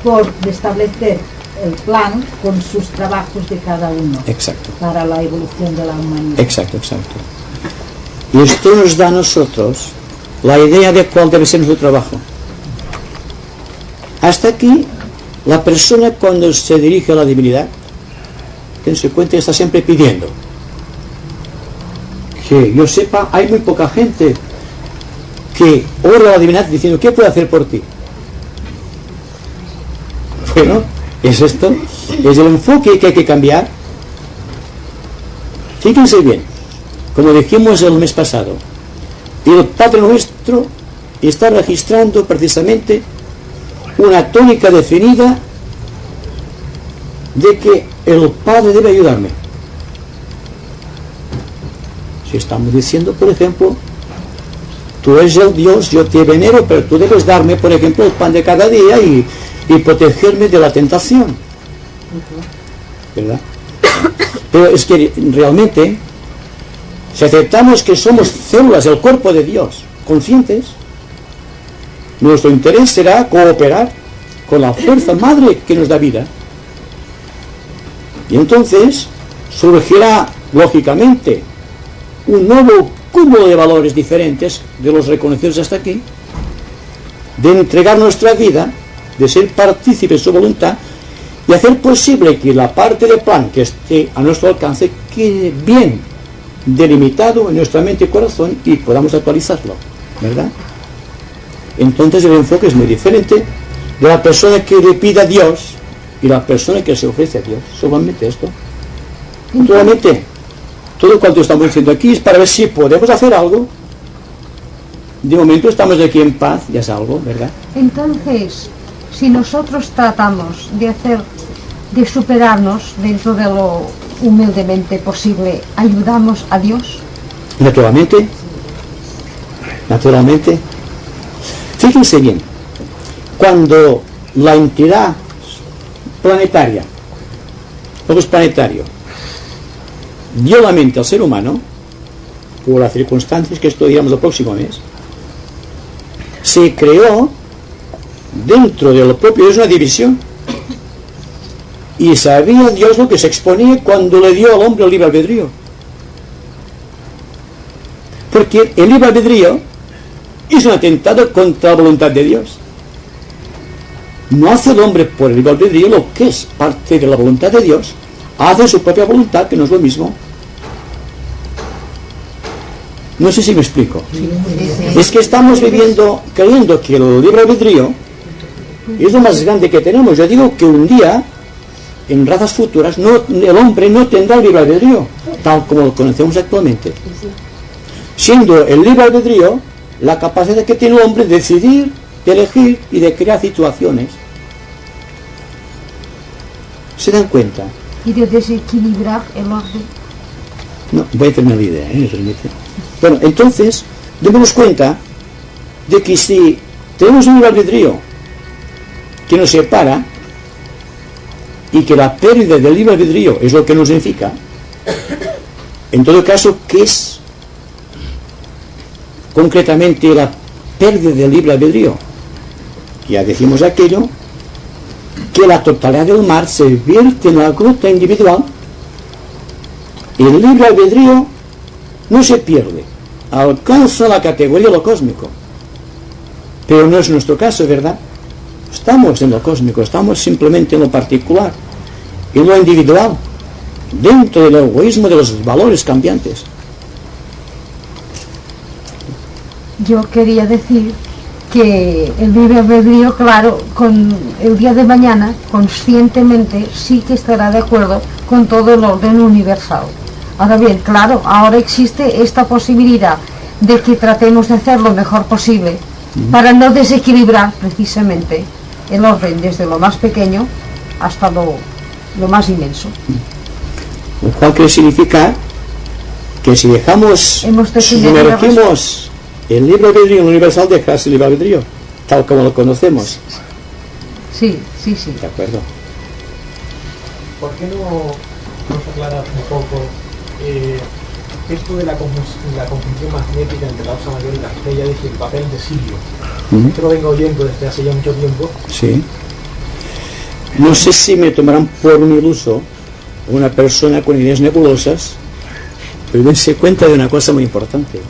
por establecer el plan con sus trabajos de cada uno Exacto, para la evolución de la humanidad. exacto. Y esto nos da a nosotros la idea de cuál debe ser nuestro trabajo. Hasta aquí, la persona cuando se dirige a la divinidad, tense cuenta que está siempre pidiendo. Que yo sepa, hay muy poca gente que ora a la divinidad diciendo, ¿qué puedo hacer por ti? Bueno, es esto, es el enfoque que hay que cambiar. Fíjense bien, como dijimos el mes pasado, el Padre Nuestro está registrando precisamente una tónica definida de que el Padre debe ayudarme. Si estamos diciendo, por ejemplo, tú eres el Dios, yo te venero, pero tú debes darme, por ejemplo, el pan de cada día y protegerme de la tentación, ¿verdad? Pero es que realmente, si aceptamos que somos células del cuerpo de Dios, conscientes, nuestro interés será cooperar con la fuerza madre que nos da vida. Y entonces surgirá, lógicamente, un nuevo cúmulo de valores diferentes de los reconocidos hasta aquí, de entregar nuestra vida, de ser partícipe de su voluntad y hacer posible que la parte del plan que esté a nuestro alcance quede bien delimitado en nuestra mente y corazón y podamos actualizarlo, ¿verdad? Entonces el enfoque es muy diferente de la persona que le pide a Dios y la persona que se ofrece a Dios. Solamente esto. Solamente todo cuanto estamos diciendo aquí es para ver si podemos hacer algo. De momento estamos aquí en paz, ya es algo, ¿verdad? Entonces, si nosotros tratamos de superarnos dentro de lo humildemente posible, ¿ayudamos a Dios? Naturalmente. Fíjense bien, cuando la entidad planetaria, logos planetario, dio la mente al ser humano, por las circunstancias que estudiamos el próximo mes, se creó dentro de lo propio, es una división, y sabía Dios lo que se exponía cuando le dio al hombre el libre albedrío, porque el libre albedrío es un atentado contra la voluntad de Dios. No hace el hombre por el libre albedrío lo que es parte de la voluntad de Dios, hace su propia voluntad, que no es lo mismo. No sé si me explico. Es que estamos viviendo creyendo que el libre albedrío es lo más grande que tenemos. Yo digo que un día, en razas futuras, el hombre no tendrá el libre albedrío, tal como lo conocemos actualmente. Siendo el libre albedrío la capacidad que tiene el hombre de decidir, de elegir y de crear situaciones. ¿Se dan cuenta? Y de desequilibrar el orden. No, voy a terminar la idea, ¿me permite? Bueno, entonces, démonos cuenta de que si tenemos un libre albedrío que nos separa y que la pérdida del libre albedrío es lo que nos significa, en todo caso, ¿qué es concretamente la pérdida del libre albedrío? Ya decimos aquello, que la totalidad del mar se vierte en la gruta individual. El libre albedrío no se pierde, alcanza la categoría de lo cósmico, pero no es nuestro caso, ¿verdad? Estamos en lo cósmico, estamos simplemente en lo particular, en lo individual, dentro del egoísmo de los valores cambiantes. Yo quería decir que el libre albedrío, claro, con el día de mañana, conscientemente, sí que estará de acuerdo con todo el orden universal. Ahora bien, claro, ahora existe esta posibilidad de que tratemos de hacer lo mejor posible para no desequilibrar precisamente el orden desde lo más pequeño hasta lo más inmenso. Lo cual quiere significar que si dejamos, si sumergimos el libre albedrío universal, dejarse el libre albedrío, tal como lo conocemos. Sí. De acuerdo. ¿Por qué no nos aclaras un poco esto de la conjunción magnética entre la Osa Mayor y las Pléyades y el papel de Sirio? Esto lo vengo oyendo desde hace ya mucho tiempo. Sí. No sé si me tomarán por un iluso una persona con ideas nebulosas, pero dense cuenta de una cosa muy importante.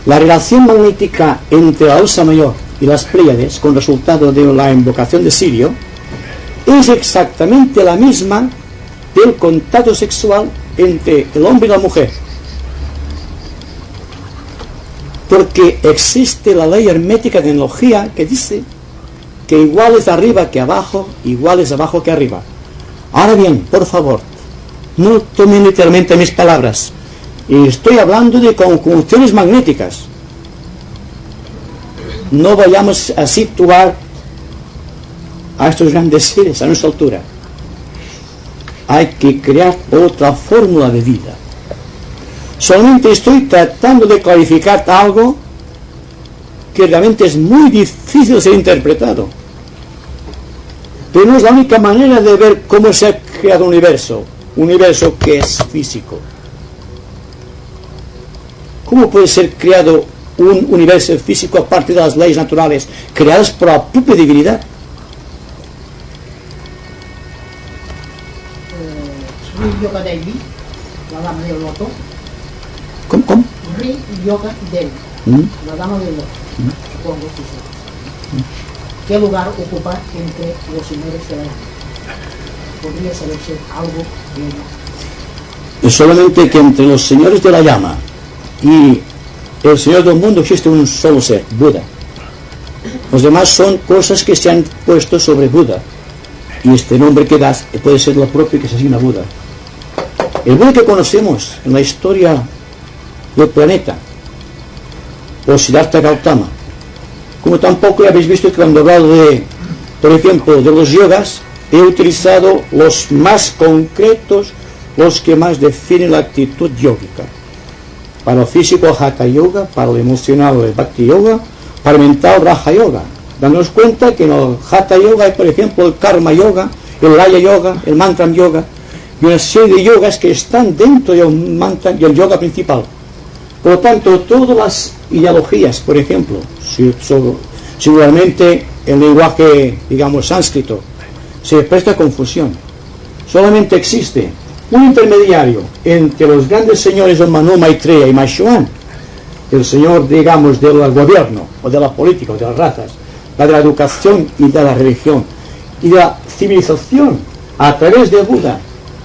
La relación magnética entre la Osa Mayor y las Pléyades, con resultado de la invocación de Sirio, es exactamente la misma del contacto sexual entre el hombre y la mujer. Porque existe la ley hermética de analogía que dice que igual es arriba que abajo, igual es abajo que arriba. Ahora bien, por favor, no tomen literalmente mis palabras. Estoy hablando de conjunciones magnéticas. No vayamos a situar a estos grandes seres a nuestra altura. Hay que crear otra fórmula de vida. Solamente estoy tratando de clarificar algo que realmente es muy difícil de ser interpretado. Pero no es la única manera de ver cómo se ha creado un universo que es físico. ¿Cómo puede ser creado un universo físico a partir de las leyes naturales creadas por la propia divinidad? Sri Yoga Devi, la dama del loto. ¿Cómo? Sri Yoga Devi, la dama del loto, supongo que sí. ¿Qué lugar ocupa entre los señores de la llama? ¿Podría saberse algo de ello? Es solamente que entre los señores de la llama y el Señor del mundo existe un solo ser, Buda. Los demás son cosas que se han puesto sobre Buda. Y este nombre que das puede ser lo propio que se asigna a Buda. El Buda que conocemos en la historia del planeta, o Siddhartha Gautama, como tampoco habéis visto que cuando he hablado de, por ejemplo, de los yogas, he utilizado los más concretos, los que más definen la actitud yógica. Para lo físico, Hatha Yoga; para lo emocional, el Bhakti Yoga; para lo mental, Raja Yoga. Dándonos cuenta que en el Hatha Yoga hay, por ejemplo, el Karma Yoga, el Raya Yoga, el Mantram Yoga, y una serie de yogas que están dentro del mantra y el yoga principal. Por lo tanto, todas las ideologías, por ejemplo, seguramente el lenguaje, digamos, sánscrito, se presta a confusión. Solamente existe un intermediario entre los grandes señores de Manu, Maitreya y Mahesh, el señor, digamos, del gobierno, o de la política, o de las razas, la de la educación y de la religión, y de la civilización, a través de Buda.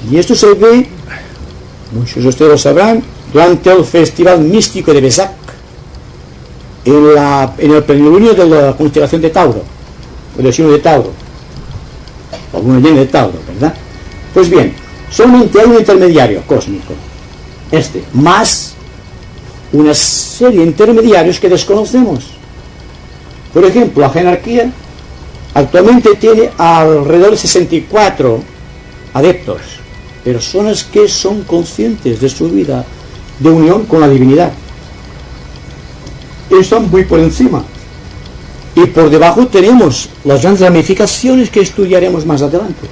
Y esto se ve, muchos de ustedes lo sabrán, durante el festival místico de Vesak, en el plenilunio de la constelación de Tauro, o del signo de Tauro, o una línea de Tauro, ¿verdad? Pues bien, solamente hay un intermediario cósmico, más una serie de intermediarios que desconocemos. Por ejemplo, la jerarquía actualmente tiene alrededor de 64 adeptos, personas que son conscientes de su vida de unión con la divinidad. Están muy por encima. Y por debajo tenemos las grandes ramificaciones que estudiaremos más adelante.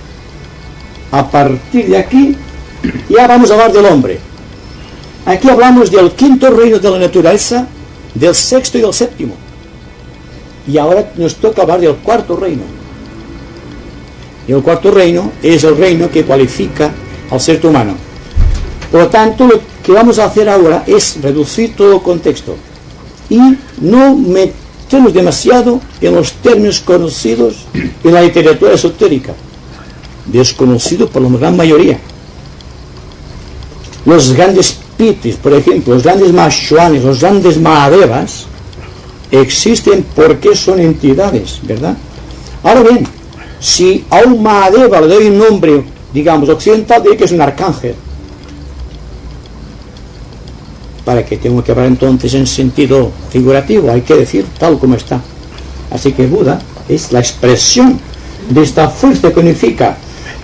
A partir de aquí ya vamos a hablar del hombre. Aquí hablamos del quinto reino de la naturaleza, del sexto y del séptimo. Y ahora nos toca hablar del cuarto reino. Y el cuarto reino es el reino que cualifica al ser humano. Por lo tanto, lo que vamos a hacer ahora es reducir todo el contexto y no meternos demasiado en los términos conocidos en la literatura esotérica, desconocidos por la gran mayoría. Los grandes pitis, por ejemplo, los grandes Mahashohanes, los grandes Mahadevas, existen porque son entidades, ¿verdad? Ahora bien, si a un Mahadeva le doy un nombre, digamos, occidental, diré que es un arcángel. ¿Para qué tengo que hablar entonces en sentido figurativo? Hay que decir tal como está. Así que Buda es la expresión de esta fuerza que unifica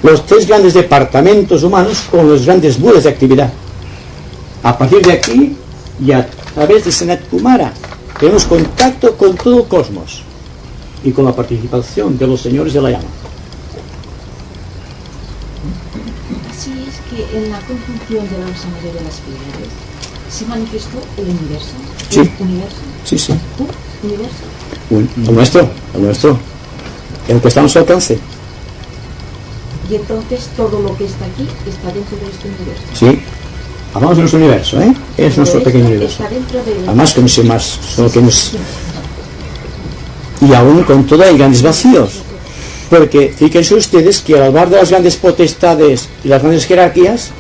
los 3 grandes departamentos humanos con los grandes budas de actividad. A partir de aquí, y a través de Sanat Kumara, tenemos contacto con todo el cosmos y con la participación de los señores de la llama. Así es que en la conjunción de la Ursa Mayor de las Piedras se manifestó el universo. Sí. El universo. Sí, sí. ¿Un universo? El nuestro, el que estamos al alcance. Y entonces todo lo que está aquí está dentro de este universo. Sí. Hablamos de nuestro universo, ¿eh? Es nuestro pequeño universo. Está dentro de... Además que no sé más, solo que nos... Y aún con todo hay grandes vacíos. Porque fíjense ustedes que al hablar de las grandes potestades y las grandes jerarquías,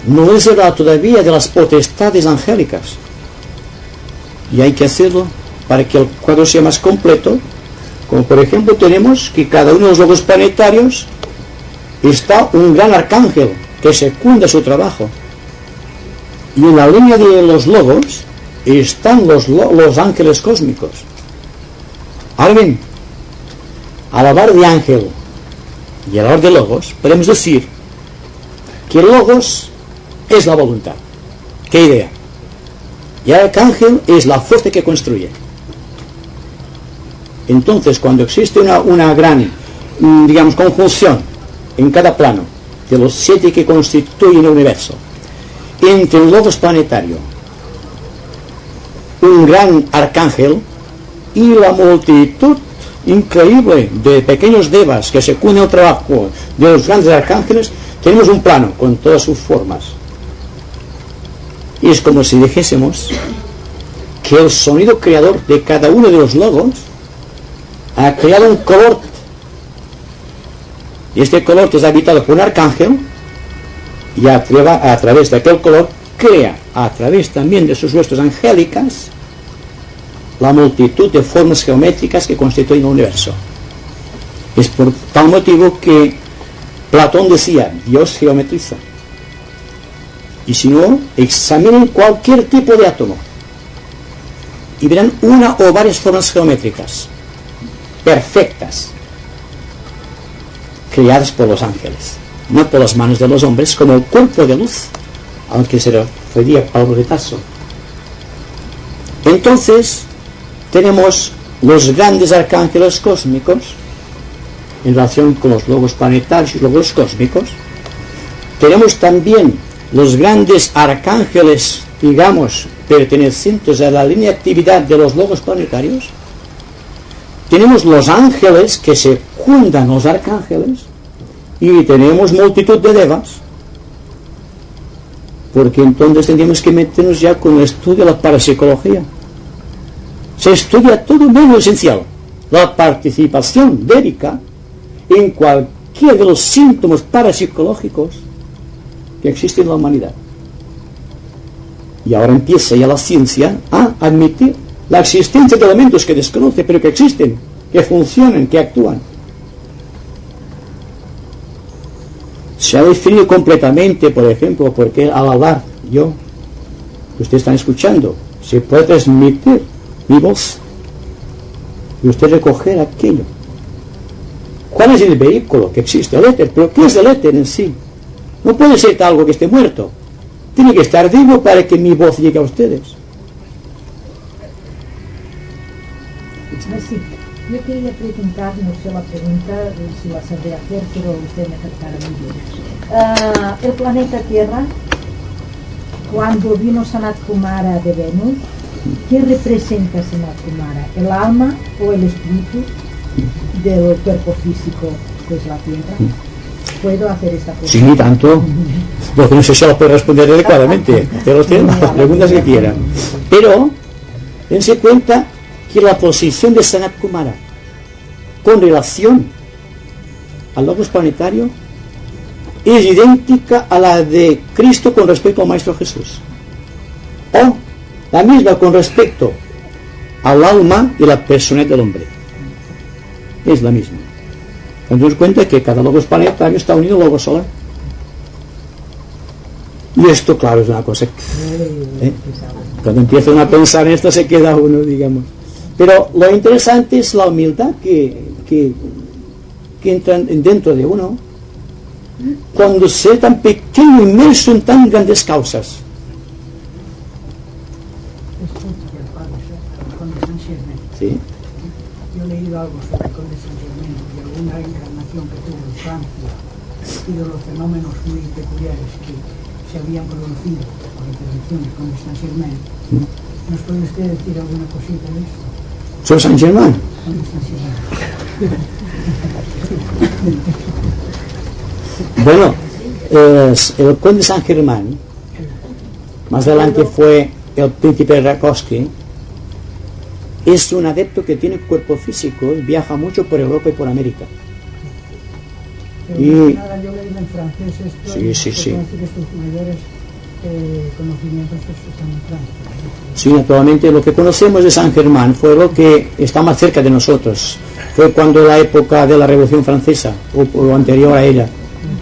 no es hablar todavía de las potestades angélicas. Y hay que hacerlo para que el cuadro sea más completo. Como por ejemplo tenemos que cada uno de los logos planetarios está un gran arcángel que secunda su trabajo. Y en la línea de los logos están los ángeles cósmicos. Ahora bien, al hablar de ángel y al hablar de logos, podemos decir que logos es la voluntad. ¿Qué idea? Y el arcángel es la fuerza que construye. Entonces, cuando existe una gran, digamos, conjunción en cada plano de los 7 que constituyen el universo, entre un logos planetario, un gran arcángel y la multitud increíble de pequeños devas que secundan el trabajo de los grandes arcángeles, tenemos un plano con todas sus formas. Y es como si dijésemos que el sonido creador de cada uno de los logos ha creado un color, y este color es habitado por un arcángel, y a través de aquel color crea, a través también de sus huestes angélicas, la multitud de formas geométricas que constituyen el universo. Es por tal motivo que Platón decía, Dios geometriza. Y si no, examinen cualquier tipo de átomo y verán una o varias formas geométricas perfectas, creadas por los ángeles, no por las manos de los hombres, como el cuerpo de luz, aunque se refería a Pablo de Tarso. Entonces tenemos los grandes arcángeles cósmicos en relación con los logos planetarios y los logos cósmicos. Tenemos también los grandes arcángeles, digamos, pertenecientes a la línea de actividad de los logos planetarios. Tenemos los ángeles que secundan los arcángeles, y tenemos multitud de devas, porque entonces tendríamos que meternos ya con el estudio de la parapsicología. Se estudia todo menos esencial, la participación débica en cualquiera de los síntomas parapsicológicos que existen en la humanidad. Y ahora empieza ya la ciencia a admitir la existencia de elementos que desconoce, pero que existen, que funcionan, que actúan. Se ha definido completamente, por ejemplo, porque al hablar yo, que ustedes están escuchando, se puede transmitir mi voz y usted recoger aquello. ¿Cuál es el vehículo que existe? El éter. ¿Pero qué es el éter en sí? No puede ser algo que esté muerto. Tiene que estar vivo para que mi voz llegue a ustedes. Sí, yo quería preguntar, no sé la pregunta, si la sabré hacer, pero usted me acercará muy bien. El planeta Tierra, cuando vino Sanat Kumara de Venus, ¿qué representa Sanat Kumara? ¿El alma o el espíritu del cuerpo físico que es la Tierra? ¿Puedo hacer esta pregunta? Sí, tanto. Porque no sé si la puedo responder adecuadamente. Pero usted las preguntas que quiera. Pero, dense cuenta que la posición de Sanat Kumara con relación al logos planetario es idéntica a la de Cristo con respecto al Maestro Jesús, o la misma con respecto al alma y la personalidad del hombre. Es la misma. Nos cuenta que cada logos planetario está unido al logos solar. Y esto, claro, es una cosa que, cuando empieza uno a pensar en esto se queda uno, digamos. Pero lo interesante es la humildad que entra dentro de uno cuando sea tan pequeño, inmerso en tan grandes causas? Escucha, padre, el conde Saint Germain. ¿Sí? Yo he leído algo sobre el conde Saint Germain, de alguna encarnación que tuvo en Francia y de los fenómenos muy peculiares que se habían producido por intervención del conde Saint Germain. ¿Nos puede usted decir alguna cosita de eso? ¿Soy Saint Germain? Conde Saint Germain. Bueno, el conde Saint Germain, más adelante fue el príncipe Rakowski, es un adepto que tiene cuerpo físico y viaja mucho por Europa y por América. Pero Y- nada, yo leí en francés esto. Sí, y sí, se sí. puede decir que sus mayores conocimientos están en Francia. Sí, naturalmente lo que conocemos de Saint Germain fue lo que está más cerca de nosotros. Fue cuando la época de la Revolución Francesa, o lo anterior a ella.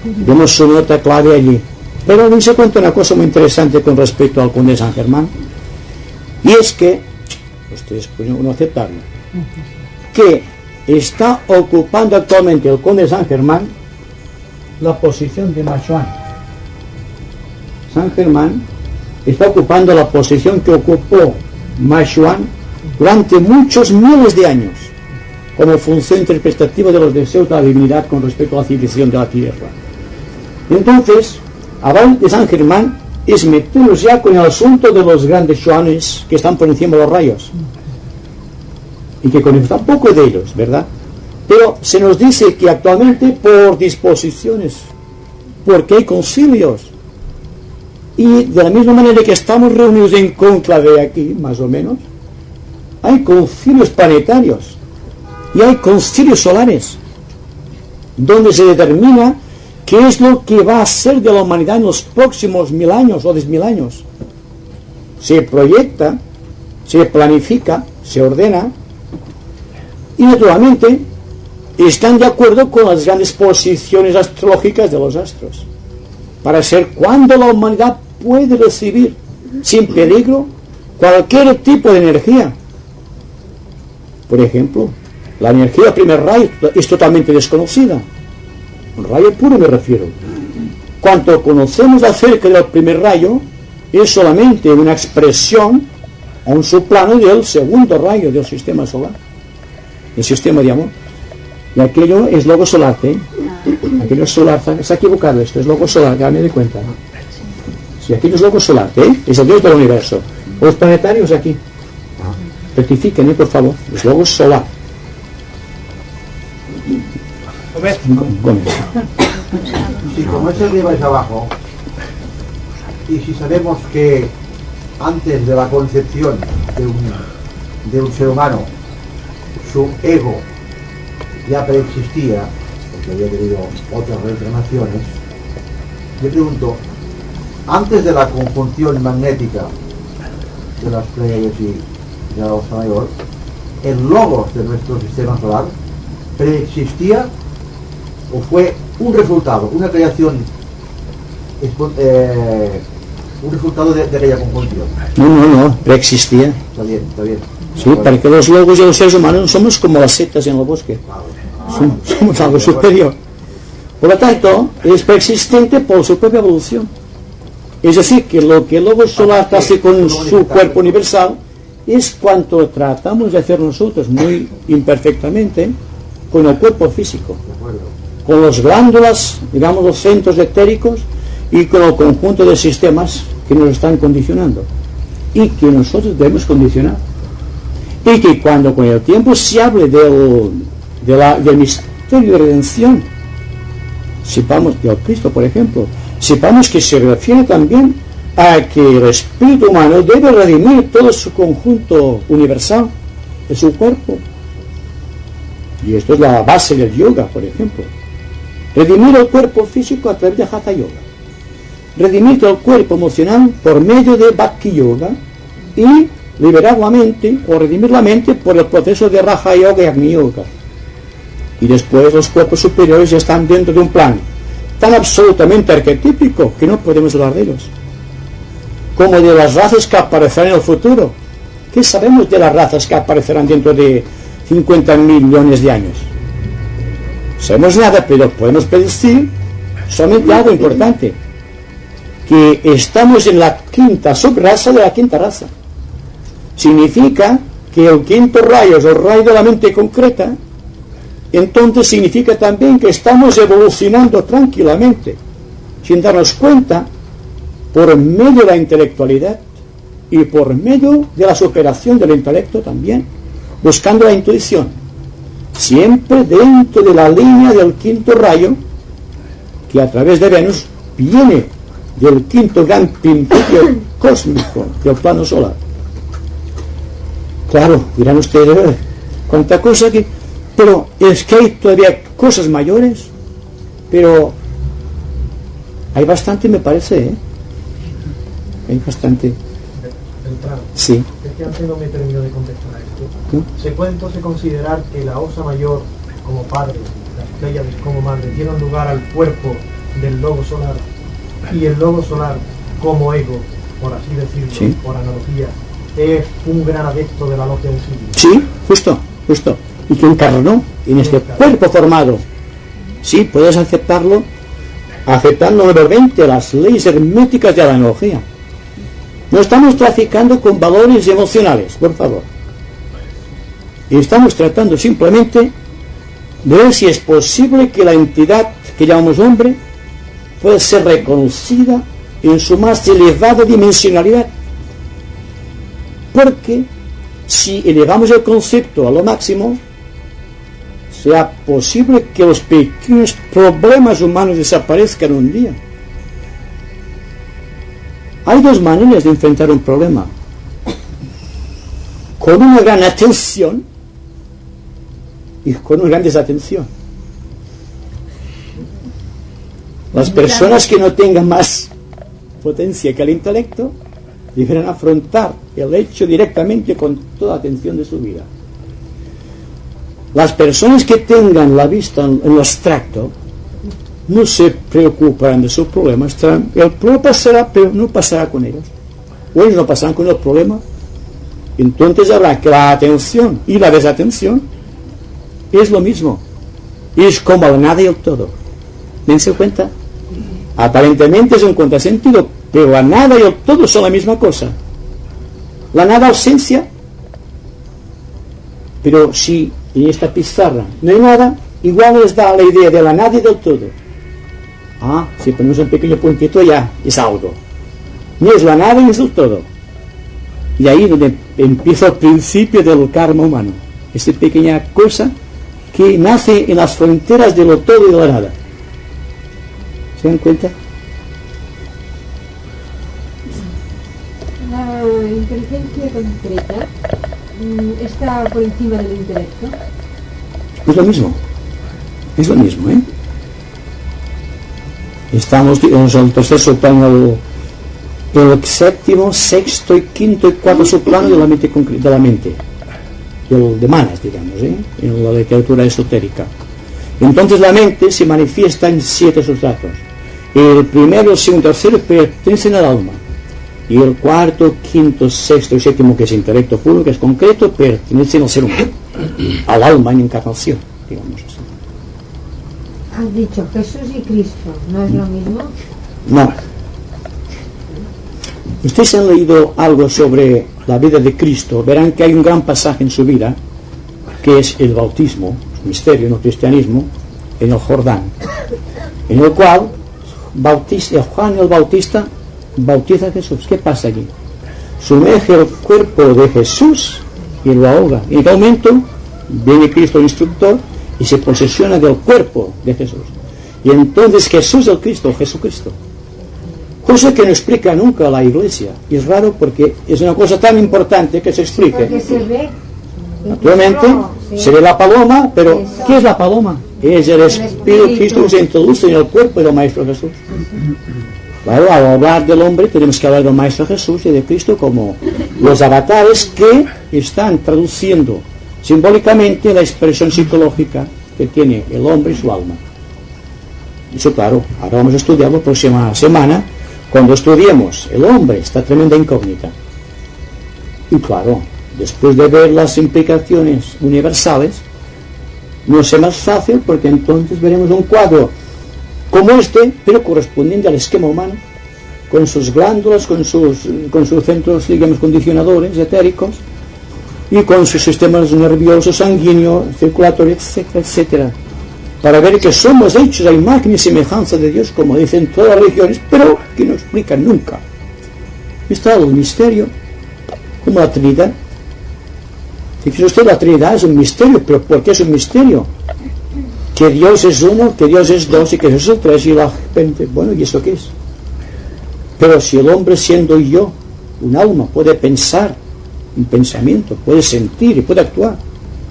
Vemos su nota clave allí. Pero les cuento una cosa muy interesante con respecto al conde Saint Germain. Y es que, ustedes pueden no aceptarlo, que está ocupando actualmente el conde Saint Germain la posición de Machuan. Saint Germain está ocupando la posición que ocupó Machuan durante muchos miles de años, como función interpretativa de los deseos de la divinidad con respecto a la civilización de la tierra. Entonces, hablar de Saint Germain es meternos ya con el asunto de los grandes xuanes que están por encima de los rayos y que conocemos un poco de ellos, ¿verdad? Pero se nos dice que actualmente por disposiciones, porque hay concilios, y de la misma manera que estamos reunidos en cónclave aquí, más o menos, hay concilios planetarios y hay concilios solares, donde se determina qué es lo que va a ser de la humanidad en los próximos 1000 años o 10.000 años. Se proyecta, se planifica, se ordena, y naturalmente están de acuerdo con las grandes posiciones astrológicas de los astros, para ser cuando la humanidad puede recibir sin peligro cualquier tipo de energía. Por ejemplo, la energía del primer rayo es totalmente desconocida. Un rayo puro me refiero. Cuanto conocemos acerca del primer rayo es solamente una expresión a un subplano del segundo rayo del sistema solar, el sistema de amor. Y aquello es logo solar, ¿eh? Aquello es solar, se ha equivocado esto, es logo solar, ya me doy cuenta. Si aquello es logo solar, ¿eh? Es el Dios del universo. Los planetarios aquí. Rectifiquen, por favor, es logo solar. Gómez. Si como es arriba es abajo, y si sabemos que antes de la concepción de un ser humano, su ego ya preexistía, porque había tenido otras reencarnaciones, me pregunto, antes de la conjunción magnética de las Pleiades y de la Osa Mayor, el logos de nuestro sistema solar preexistía o fue un resultado, una creación, un resultado de aquella conjunción. No, preexistía. Está bien, está bien. Sí, para que los logos de los seres humanos somos como las setas en el bosque. Somos algo superior. Por lo tanto, es preexistente por su propia evolución. Es decir, que lo que el logo solar hace con su cuerpo universal es cuanto tratamos de hacer nosotros muy imperfectamente con el cuerpo físico, con las glándulas, digamos los centros etéricos y con el conjunto de sistemas que nos están condicionando y que nosotros debemos condicionar. Y que cuando con el tiempo se hable del misterio de redención, sepamos del Cristo, por ejemplo, sepamos que se refiere también a que el espíritu humano debe redimir todo su conjunto universal de su cuerpo. Y esto es la base del yoga, por ejemplo. Redimir el cuerpo físico a través de Hatha Yoga. Redimir el cuerpo emocional por medio de Bhakti Yoga y liberar la mente o redimir la mente por el proceso de Raja Yoga y Agni Yoga. Y después los cuerpos superiores ya están dentro de un plan tan absolutamente arquetípico que no podemos hablar de ellos. Como de las razas que aparecerán en el futuro. ¿Qué sabemos de las razas que aparecerán dentro de 50.000 millones de años? No sabemos nada, pero podemos predecir solamente algo importante, que estamos en la quinta subraza de la quinta raza. Significa que el quinto rayo es el rayo de la mente concreta. Entonces significa también que estamos evolucionando tranquilamente, sin darnos cuenta, por medio de la intelectualidad y por medio de la superación del intelecto también, buscando la intuición, siempre dentro de la línea del quinto rayo, que a través de Venus viene del quinto gran principio cósmico del plano solar. Claro, dirán ustedes, cuánta cosa que... Pero es que hay todavía cosas mayores, pero hay bastante, me parece, ¿eh? Hay bastante. Beltrán, Sí. es que antes no me termino de contestar a esto. ¿No? ¿Se puede entonces considerar que la Osa Mayor como padre, las Pléyades como madre, dieron lugar al cuerpo del logo solar y el logo solar como ego, por así decirlo, Sí. por analogía, es un gran adepto de la logia de Sirio? Sí, justo. Y que encarnó en este cuerpo formado. Sí, puedes aceptarlo, aceptando nuevamente las leyes herméticas de la analogía. No estamos traficando con valores emocionales, por favor. Y estamos tratando simplemente de ver si es posible que la entidad que llamamos hombre pueda ser reconocida en su más elevada dimensionalidad. Porque si elevamos el concepto a lo máximo, sea posible que los pequeños problemas humanos desaparezcan un día. Hay dos maneras de enfrentar un problema: con una gran atención y con una gran desatención. Las personas que no tengan más potencia que el intelecto deberán afrontar el hecho directamente con toda atención de su vida. Las personas que tengan la vista en lo abstracto no se preocuparán de sus problemas. El problema pasará, pero no pasará con ellos. O ellos no pasarán con el problema. Entonces habrá que la atención y la desatención es lo mismo. Es como el nada y el todo. Dense cuenta. Aparentemente es un contrasentido, pero la nada y el todo son la misma cosa. La nada ausencia. Pero si en esta pizarra no hay nada, igual les da la idea de la nada y del todo. Ah, si ponemos un pequeño puntito ya es algo. No es la nada ni es el todo. Y ahí donde empieza el principio del karma humano. Esa pequeña cosa que nace en las fronteras de lo todo y de la nada. ¿Se dan cuenta? La inteligencia concreta está por encima del intelecto. Es lo mismo, ¿eh? Estamos en el tercer subplano, el séptimo, sexto y quinto y cuarto subplano de la mente concreta, de la mente, de manas, digamos, ¿eh? En la literatura esotérica. Entonces la mente se manifiesta en 7 sustratos. El primero, el segundo y el tercero pertenecen al alma. Y el cuarto, quinto, sexto y séptimo, que es intelecto puro, que es concreto, pertenecen al ser humano, al alma en encarnación, digamos así. Has dicho Jesús y Cristo, ¿no es lo mismo? No. Ustedes han leído algo sobre la vida de Cristo, verán que hay un gran pasaje en su vida, que es el bautismo, misterio en el cristianismo, en el Jordán, en el cual Juan el Bautista bautiza a Jesús. ¿Qué pasa allí? Sumerge el cuerpo de Jesús y lo ahoga. En aquel momento viene Cristo el instructor y se posesiona del cuerpo de Jesús. Y entonces Jesús el Cristo, Jesucristo. Cosa que no explica nunca la Iglesia. Y es raro porque es una cosa tan importante que se explique. Porque se ve. Naturalmente se ve la paloma, pero ¿qué es la paloma? Es el Espíritu Cristo que se introduce en el cuerpo del Maestro Jesús. Claro, al hablar del hombre tenemos que hablar del Maestro Jesús y de Cristo como los avatares que están traduciendo simbólicamente la expresión psicológica que tiene el hombre y su alma. Eso claro, ahora vamos a estudiarlo la próxima semana, cuando estudiemos el hombre, esta tremenda incógnita. Y claro, después de ver las implicaciones universales, no será más fácil porque entonces veremos un cuadro como este, pero correspondiente al esquema humano, con sus glándulas, con sus centros, digamos, condicionadores etéricos, y con sus sistemas nerviosos, sanguíneo, circulatorio, etcétera, etcétera, para ver que somos hechos a imagen y semejanza de Dios, como dicen todas las religiones, pero que no explican nunca. Está el misterio, como la Trinidad. Fíjese usted, la Trinidad es un misterio, pero ¿por qué es un misterio? Que Dios es uno, que Dios es dos y que Jesús es tres, y la gente, bueno, ¿y eso qué es? Pero si el hombre, siendo yo, un alma, puede pensar, un pensamiento, puede sentir y puede actuar,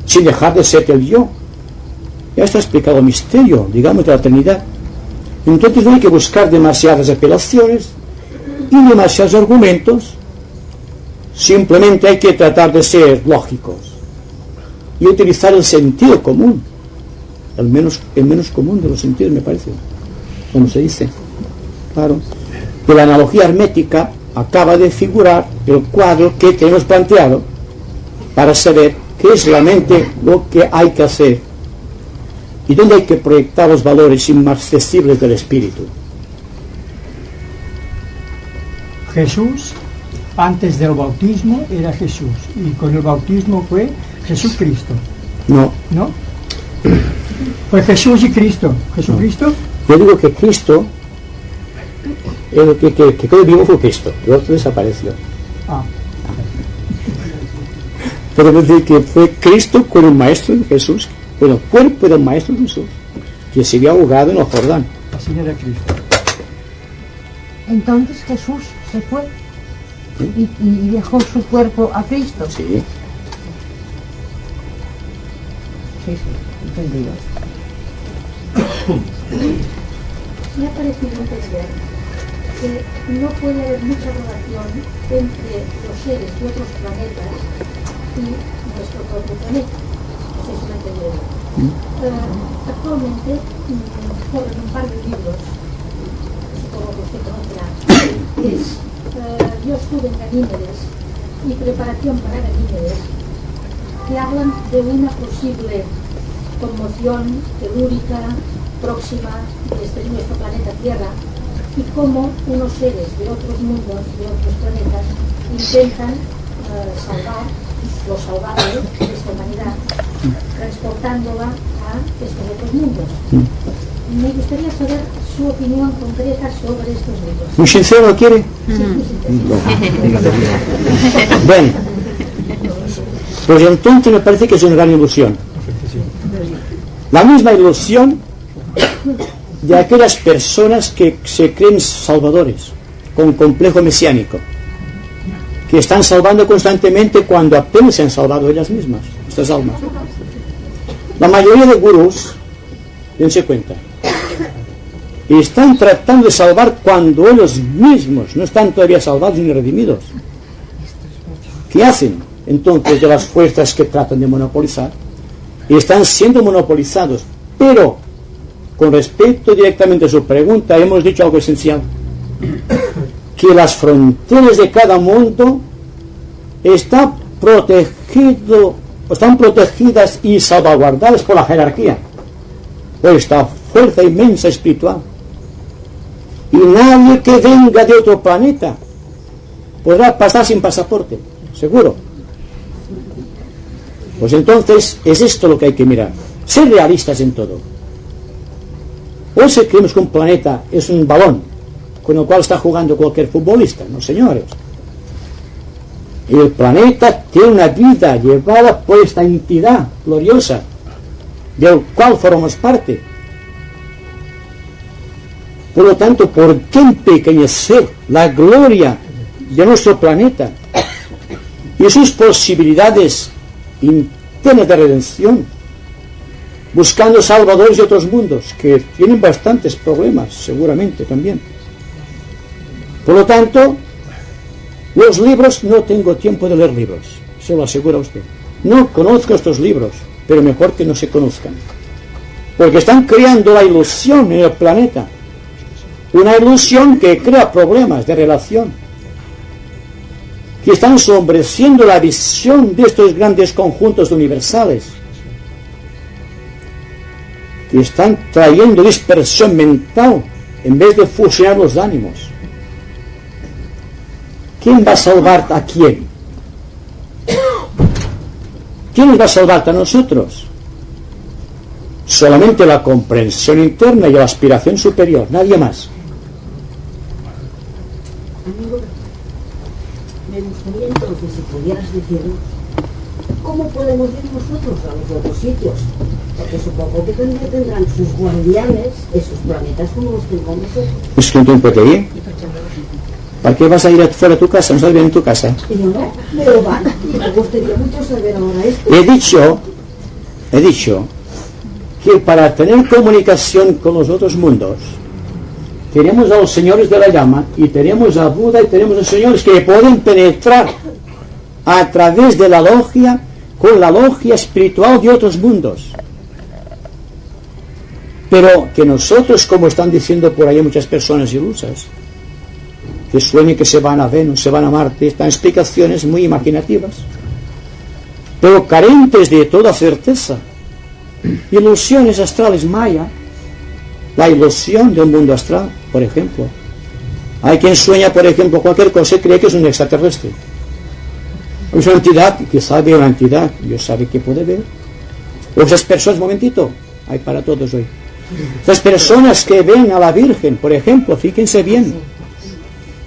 sin dejar de ser el yo, ya está explicado el misterio, digamos, de la Trinidad. Entonces no hay que buscar demasiadas apelaciones y demasiados argumentos, simplemente hay que tratar de ser lógicos y utilizar el sentido común, el menos común de los sentidos, me parece, como se dice. Claro, que la analogía hermética acaba de figurar el cuadro que tenemos planteado para saber qué es realmente lo que hay que hacer y dónde hay que proyectar los valores inmarcesibles del espíritu. Jesús, antes del bautismo, era Jesús, y con el bautismo fue Jesucristo. No. ¿No? Fue Jesús y Cristo. ¿Jesucristo? Yo digo que Cristo, el que quedó vivo fue Cristo, el otro desapareció. Ah. Podemos decir que fue Cristo con el Maestro de Jesús, con el cuerpo del Maestro Jesús, que se había ahogado en el Jordán. Así era Cristo. Entonces Jesús se fue y dejó su cuerpo a Cristo. Sí. Sí, entendido. Me ha parecido entender que no puede haber mucha relación entre los seres de otros planetas y nuestro propio planeta. No sé si me entendido. Actualmente corren un par de libros, supongo que usted conocerá, que es Yo estuve en Ganímedes y Preparación para Ganímedes, que hablan de una posible conmoción telúrica próxima desde nuestro planeta Tierra y cómo unos seres de otros mundos, de otros planetas, intentan salvar los salvables de esta humanidad, transportándola a estos otros mundos. Me gustaría saber su opinión concreta sobre estos libros. ¿Muy sincero lo quiere? Sí, muy sincero. Bien. Pues entonces me parece que es una gran ilusión. La misma ilusión de aquellas personas que se creen salvadores, con complejo mesiánico, que están salvando constantemente cuando apenas se han salvado ellas mismas, estas almas. La mayoría de gurús, dense cuenta, están tratando de salvar cuando ellos mismos no están todavía salvados ni redimidos. ¿Qué hacen entonces de las fuerzas que tratan de monopolizar? Y están siendo monopolizados. Pero, con respecto directamente a su pregunta, hemos dicho algo esencial: que las fronteras de cada mundo están protegidas y salvaguardadas por la jerarquía, por esta fuerza inmensa espiritual. Y nadie que venga de otro planeta podrá pasar sin pasaporte, seguro. Pues entonces es esto lo que hay que mirar, ser realistas en todo. O si creemos que un planeta es un balón con el cual está jugando cualquier futbolista, no señores. El planeta tiene una vida llevada por esta entidad gloriosa del cual formamos parte. Por lo tanto, ¿por qué empequeñecer la gloria de nuestro planeta y sus posibilidades internas de redención, buscando salvadores de otros mundos que tienen bastantes problemas, seguramente también? Por lo tanto, los libros, no tengo tiempo de leer libros, se lo aseguro a usted. No conozco estos libros, pero mejor que no se conozcan, porque están creando la ilusión en el planeta, una ilusión que crea problemas de relación, que están ensombreciendo la visión de estos grandes conjuntos universales, que están trayendo dispersión mental en vez de fusionar los ánimos. ¿Quién va a salvar a quién? ¿Quién nos va a salvar a nosotros? Solamente la comprensión interna y la aspiración superior, nadie más. Amigo, me gustaría entonces si pudieras decirnos cómo podemos ir nosotros a los otros sitios, porque supongo que tendrán sus guardianes, esos planetas como los tenemos nosotros. ¿Es que no tengo que ir? ¿Para qué vas a ir fuera de tu casa? ¿No estás bien en tu casa? Yo no, pero van, y me gustaría mucho saber ahora esto. He dicho que para tener comunicación con los otros mundos tenemos a los señores de la llama y tenemos a Buda y tenemos a los señores que pueden penetrar a través de la logia con la logia espiritual de otros mundos, pero que nosotros, como están diciendo por ahí muchas personas ilusas, que sueñan que se van a Venus, se van a Marte, están explicaciones muy imaginativas pero carentes de toda certeza. Ilusiones astrales maya, la ilusión de un mundo astral, por ejemplo. Hay quien sueña, por ejemplo, cualquier cosa y cree que es un extraterrestre. Es una entidad, que sabe una entidad, Dios sabe que puede ver. O esas personas, momentito, hay para todos hoy. Esas personas que ven a la Virgen, por ejemplo, fíjense bien,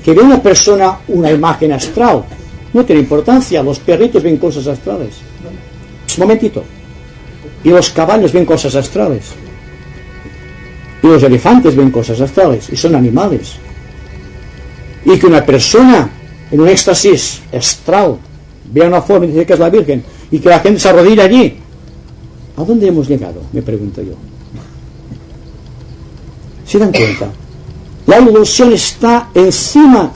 que ve una persona, una imagen astral, no tiene importancia, los perritos ven cosas astrales. Un momentito. Y los caballos ven cosas astrales. Y los elefantes ven cosas astrales, y son animales. Y que una persona en un éxtasis astral vea una forma y dice que es la Virgen, y que la gente se arrodilla allí. ¿A dónde hemos llegado? Me pregunto yo. ¿Se dan cuenta? La ilusión está encima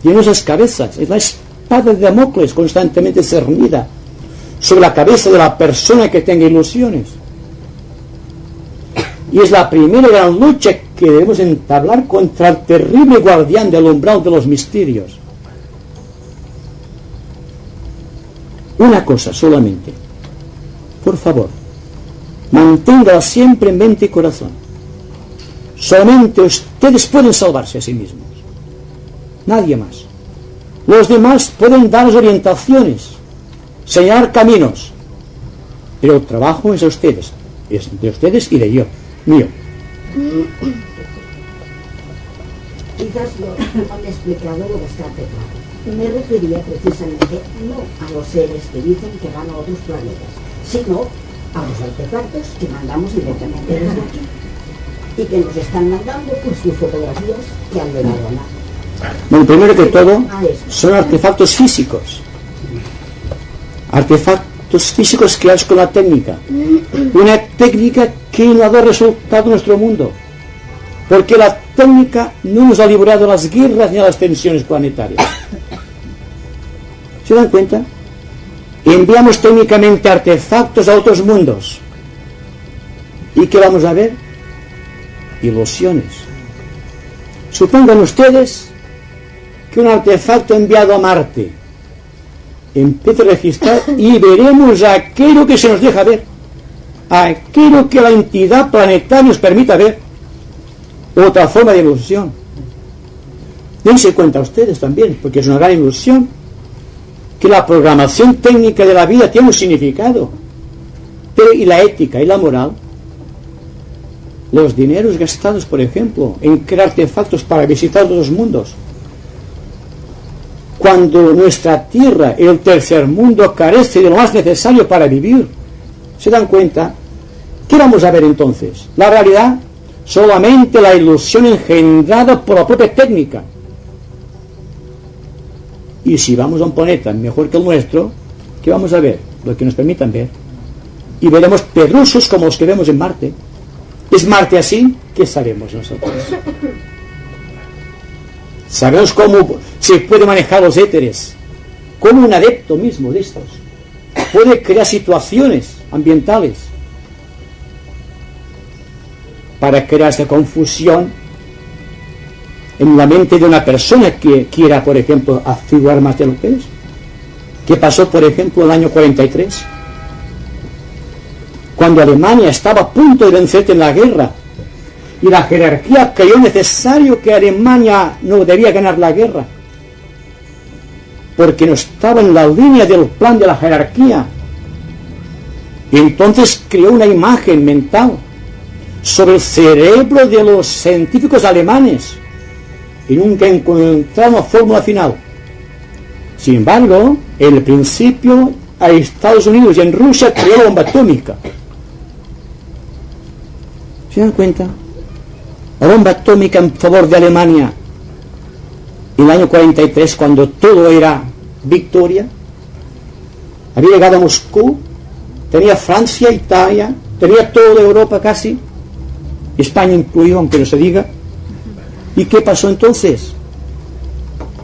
de nuestras cabezas. Es la espada de Damocles constantemente cernida sobre la cabeza de la persona que tenga ilusiones. Y es la primera gran lucha que debemos entablar contra el terrible guardián del umbral de los misterios. Una cosa solamente. Por favor, manténgala siempre en mente y corazón. Solamente ustedes pueden salvarse a sí mismos. Nadie más. Los demás pueden dar orientaciones, señalar caminos. Pero el trabajo es de ustedes. Es de ustedes y de yo. Mío. Quizás no he explicado lo bastante claro. Me refería precisamente no a los seres que dicen que van a otros planetas, sino a los artefactos que mandamos directamente desde aquí y que nos están mandando pues sus fotografías que han llegado a nada. Bueno, primero que todo, son artefactos físicos. Artefactos físicos creados con la técnica. Una técnica que no ha dado resultado en nuestro mundo. Porque la técnica no nos ha librado de las guerras ni a las tensiones planetarias. ¿Se dan cuenta? Enviamos técnicamente artefactos a otros mundos. ¿Y qué vamos a ver? Ilusiones. Supongan ustedes que un artefacto enviado a Marte empieza a registrar y veremos aquello que se nos deja ver, aquello que la entidad planetaria nos permita ver. Otra forma de ilusión. Dense cuenta ustedes también, porque es una gran ilusión, que la programación técnica de la vida tiene un significado, pero y la ética y la moral, los dineros gastados, por ejemplo, en crear artefactos para visitar otros mundos, cuando nuestra tierra, el tercer mundo, carece de lo más necesario para vivir. ¿Se dan cuenta? ¿Qué vamos a ver entonces? La realidad, solamente la ilusión engendrada por la propia técnica. Y si vamos a un planeta mejor que el nuestro, ¿qué vamos a ver? Lo que nos permitan ver. Y veremos pedrosos como los que vemos en Marte. ¿Es Marte así? ¿Qué sabemos nosotros? Sabemos cómo se puede manejar los éteres, como un adepto mismo de estos puede crear situaciones ambientales para crear esta confusión en la mente de una persona que quiera, por ejemplo, afigurar más de lo que es. ¿Qué pasó, por ejemplo, en el año 43? cuando Alemania estaba a punto de vencerte en la guerra, y la jerarquía creyó necesario que Alemania no debía ganar la guerra, porque no estaba en la línea del plan de la jerarquía. Y entonces creó una imagen mental sobre el cerebro de los científicos alemanes y nunca encontraron una fórmula final. Sin embargo, en el principio, a Estados Unidos y en Rusia creó la bomba atómica. ¿Se dan cuenta? La bomba atómica en favor de Alemania en el año 43, cuando todo era victoria. Había llegado a Moscú, tenía Francia, Italia, tenía toda Europa casi, España incluido, aunque no se diga. ¿Y qué pasó entonces?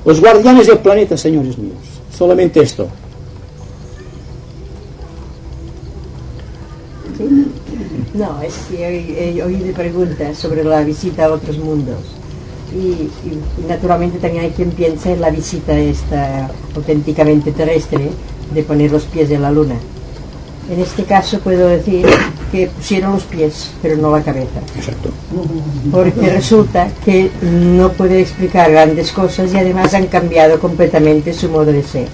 Los guardianes del planeta, señores míos, solamente esto. ¿Sí? No, es que he oído preguntas sobre la visita a otros mundos. Y naturalmente también hay quien piensa en la visita esta auténticamente terrestre de poner los pies en la luna. En este caso puedo decir que pusieron los pies, pero no la cabeza. Exacto. Porque resulta que no puede explicar grandes cosas y además han cambiado completamente su modo de ser.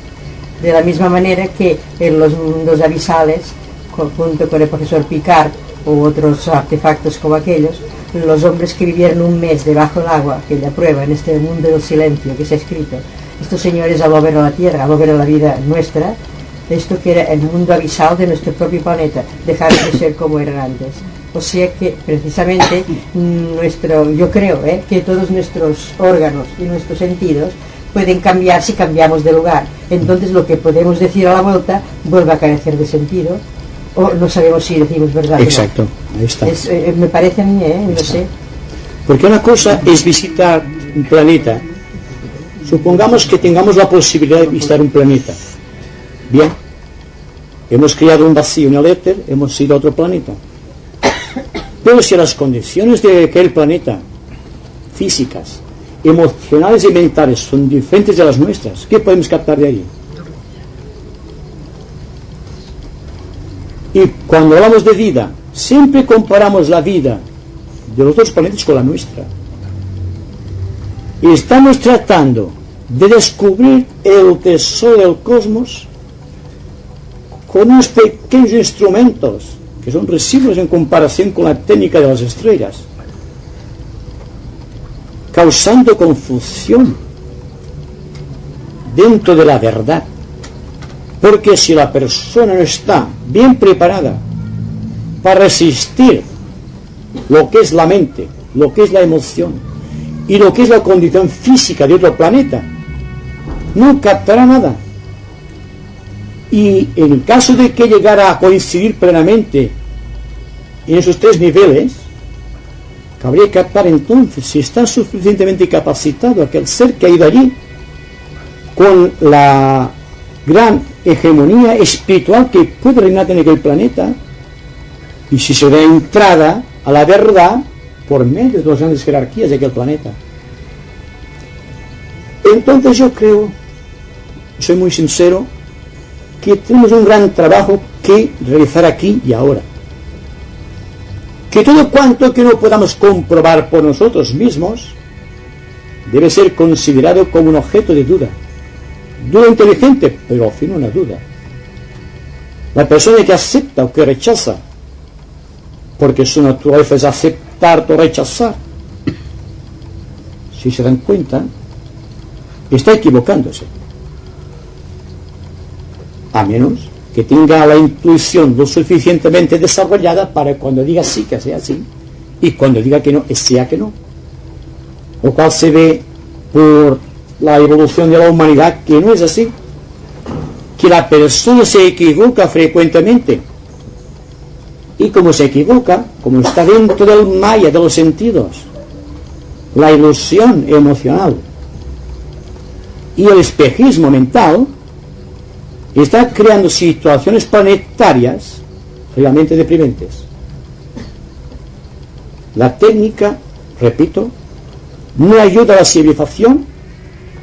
De la misma manera que en los mundos abisales, junto con el profesor Picard u otros artefactos como aquellos, los hombres que vivieron un mes debajo del agua, aquella prueba en este mundo del silencio que se ha escrito, estos señores al volver a la Tierra, al volver a la vida nuestra, esto que era el mundo abisal de nuestro propio planeta, dejaron de ser como eran antes. O sea que precisamente yo creo que todos nuestros órganos y nuestros sentidos pueden cambiar si cambiamos de lugar. Entonces lo que podemos decir a la vuelta vuelve a carecer de sentido, o no sabemos si decimos verdad. Exacto, ahí está. Me parece a mí, no sé. Porque una cosa es visitar un planeta. Supongamos que tengamos la posibilidad de visitar un planeta. Bien, hemos creado un vacío en el éter, hemos ido a otro planeta. Pero si las condiciones de aquel planeta, físicas, emocionales y mentales, son diferentes de las nuestras, ¿qué podemos captar de allí? Y cuando hablamos de vida, siempre comparamos la vida de los otros planetas con la nuestra. Y estamos tratando de descubrir el tesoro del cosmos con unos pequeños instrumentos que son residuos en comparación con la técnica de las estrellas, causando confusión dentro de la verdad. Porque si la persona no está bien preparada para resistir lo que es la mente, lo que es la emoción y lo que es la condición física de otro planeta, no captará nada. Y en caso de que llegara a coincidir plenamente en esos tres niveles, cabría captar entonces si está suficientemente capacitado aquel ser que ha ido allí con la gran hegemonía espiritual que puede reinar en aquel planeta, y si se da entrada a la verdad por medio de las grandes jerarquías de aquel planeta. Entonces yo creo, soy muy sincero, que tenemos un gran trabajo que realizar aquí y ahora. Que todo cuanto que no podamos comprobar por nosotros mismos debe ser considerado como un objeto de duda. Duda inteligente, pero al fin una duda. La persona que acepta o que rechaza, porque su naturaleza es aceptar o rechazar, si se dan cuenta, está equivocándose. A menos que tenga la intuición lo suficientemente desarrollada para cuando diga sí que sea así y cuando diga que no, sea que no. Lo cual se ve por la evolución de la humanidad que no es así, que la persona se equivoca frecuentemente, y como se equivoca, como está dentro del maya de los sentidos, la ilusión emocional y el espejismo mental, está creando situaciones planetarias realmente deprimentes. La técnica, repito, no ayuda a la civilización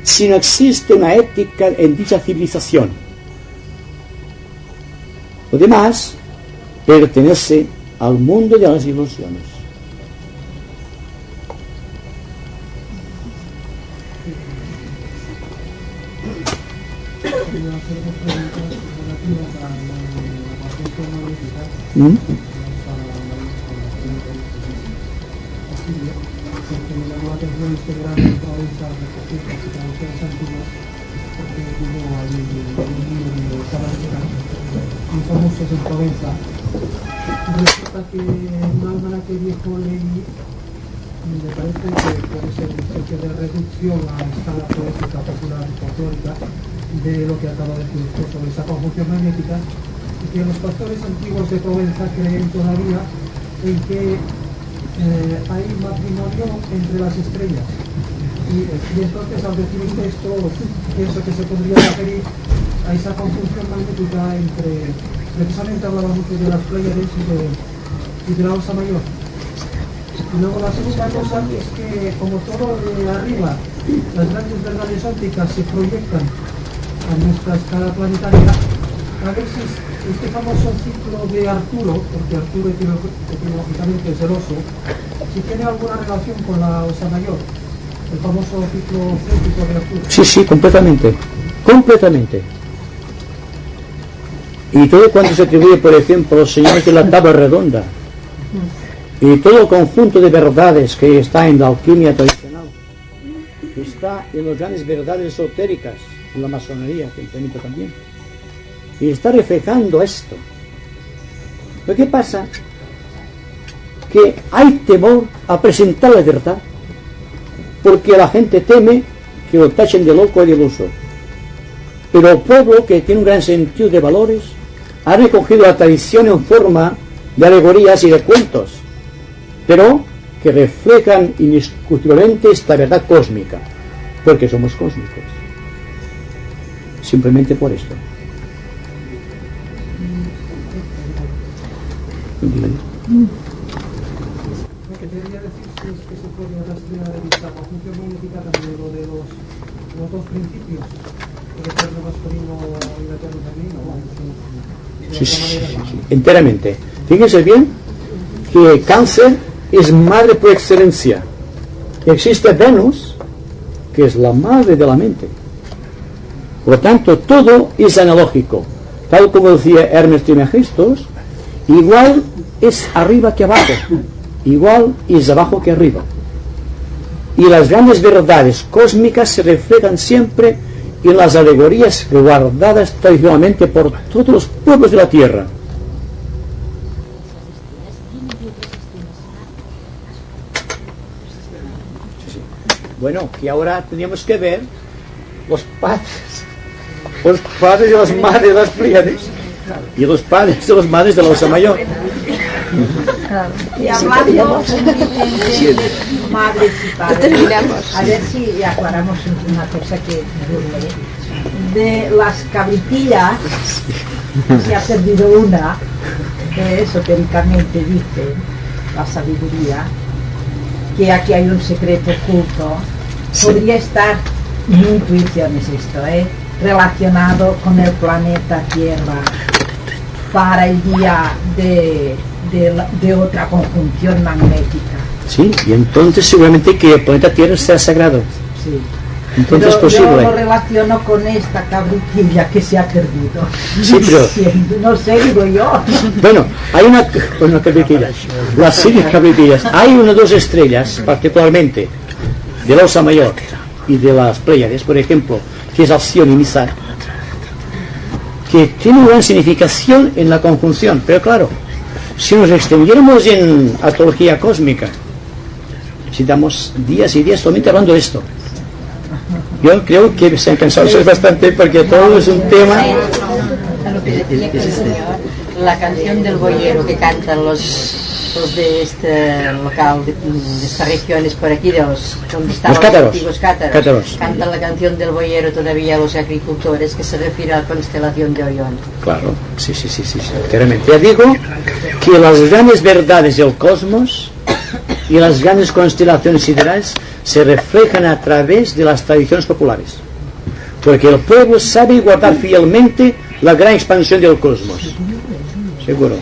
si no existe una ética en dicha civilización. Lo demás pertenece al mundo de las ilusiones. ¿Mm? Famosos en Provenza. Resulta que una almanaque viejo leí, me parece que puede ser un sitio de reducción a escala poética, popular y folclórica de lo que acaba de decir usted sobre esa conjunción magnética, y que los pastores antiguos de Provenza creen todavía en que hay matrimonio entre las estrellas. Y entonces, al decir usted esto, pienso que se podría referir a esa conjunción magnética entre, precisamente hablaba mucho de las Pléyades y de la Osa Mayor. Y luego la segunda cosa es que, como todo de arriba, las grandes verdades ópticas se proyectan a nuestra escala planetaria, a ver si este famoso ciclo de Arturo, porque Arturo etimológicamente es el oso, si tiene alguna relación con la Osa Mayor, el famoso ciclo céntrico de Arturo. Sí, completamente. Y todo cuanto se atribuye, por ejemplo, a los señores de la tabla redonda, y todo el conjunto de verdades que está en la alquimia tradicional, está en las grandes verdades esotéricas, en la masonería, que implementa también, y está reflejando esto. Lo que pasa que hay temor a presentar la verdad, porque la gente teme que lo tachen de loco y de iluso. Pero el pueblo, que tiene un gran sentido de valores, ha recogido la tradición en forma de alegorías y de cuentos, pero que reflejan indiscutiblemente esta verdad cósmica, porque somos cósmicos. Simplemente por esto. Lo que quería decir es que se puede rastrear esta conjunción magnética también lo de los dos principios, el eterno masculino y el eterno femenino. Sí, enteramente. Fíjense bien que Cáncer es madre por excelencia. Existe Venus, que es la madre de la mente. Por lo tanto, todo es analógico. Tal como decía Hermes Trismegistus, igual es arriba que abajo, igual es abajo que arriba. Y las grandes verdades cósmicas se reflejan siempre en las alegorías guardadas tradicionalmente por todos los pueblos de la tierra. Bueno, que ahora teníamos que ver los padres y las madres de las Pléyades y los padres y las madres de la Osa Mayor. Y hablando de madres y padres, a ver si aclaramos una cosa que de las cabritillas se ha perdido una, que esotéricamente dice la sabiduría, que aquí hay un secreto oculto. Podría estar, mi intuición es esto, relacionado con el planeta Tierra para el día de otra conjunción magnética. Sí, y entonces seguramente que el planeta Tierra sea sagrado. Sí. Entonces pero es posible. yo lo relaciono con esta cabritilla que se ha perdido. Sí, pero... No sé, digo yo. Bueno, hay una cabritilla. Las series cabritillas. Hay una o dos estrellas, particularmente, de la Osa Mayor y de las Pléyades, por ejemplo, que es Alción y Mizar, que tiene una gran significación en la conjunción. Pero claro, si nos extendiéramos en astrología cósmica, necesitamos días y días solamente hablando de esto. Yo creo que se han cansado bastante porque todo es un tema. Lo que decía que el señor, la canción del boyero que cantan los de este local, de estas regiones por aquí, donde estaban los antiguos cátaros, cantan la canción del boyero todavía los agricultores, que se refiere a la constelación de Orión. Claro, sí, claramente. Ya digo que las grandes verdades del cosmos y las grandes constelaciones siderales se reflejan a través de las tradiciones populares, porque el pueblo sabe guardar fielmente la gran expansión del cosmos. Seguro.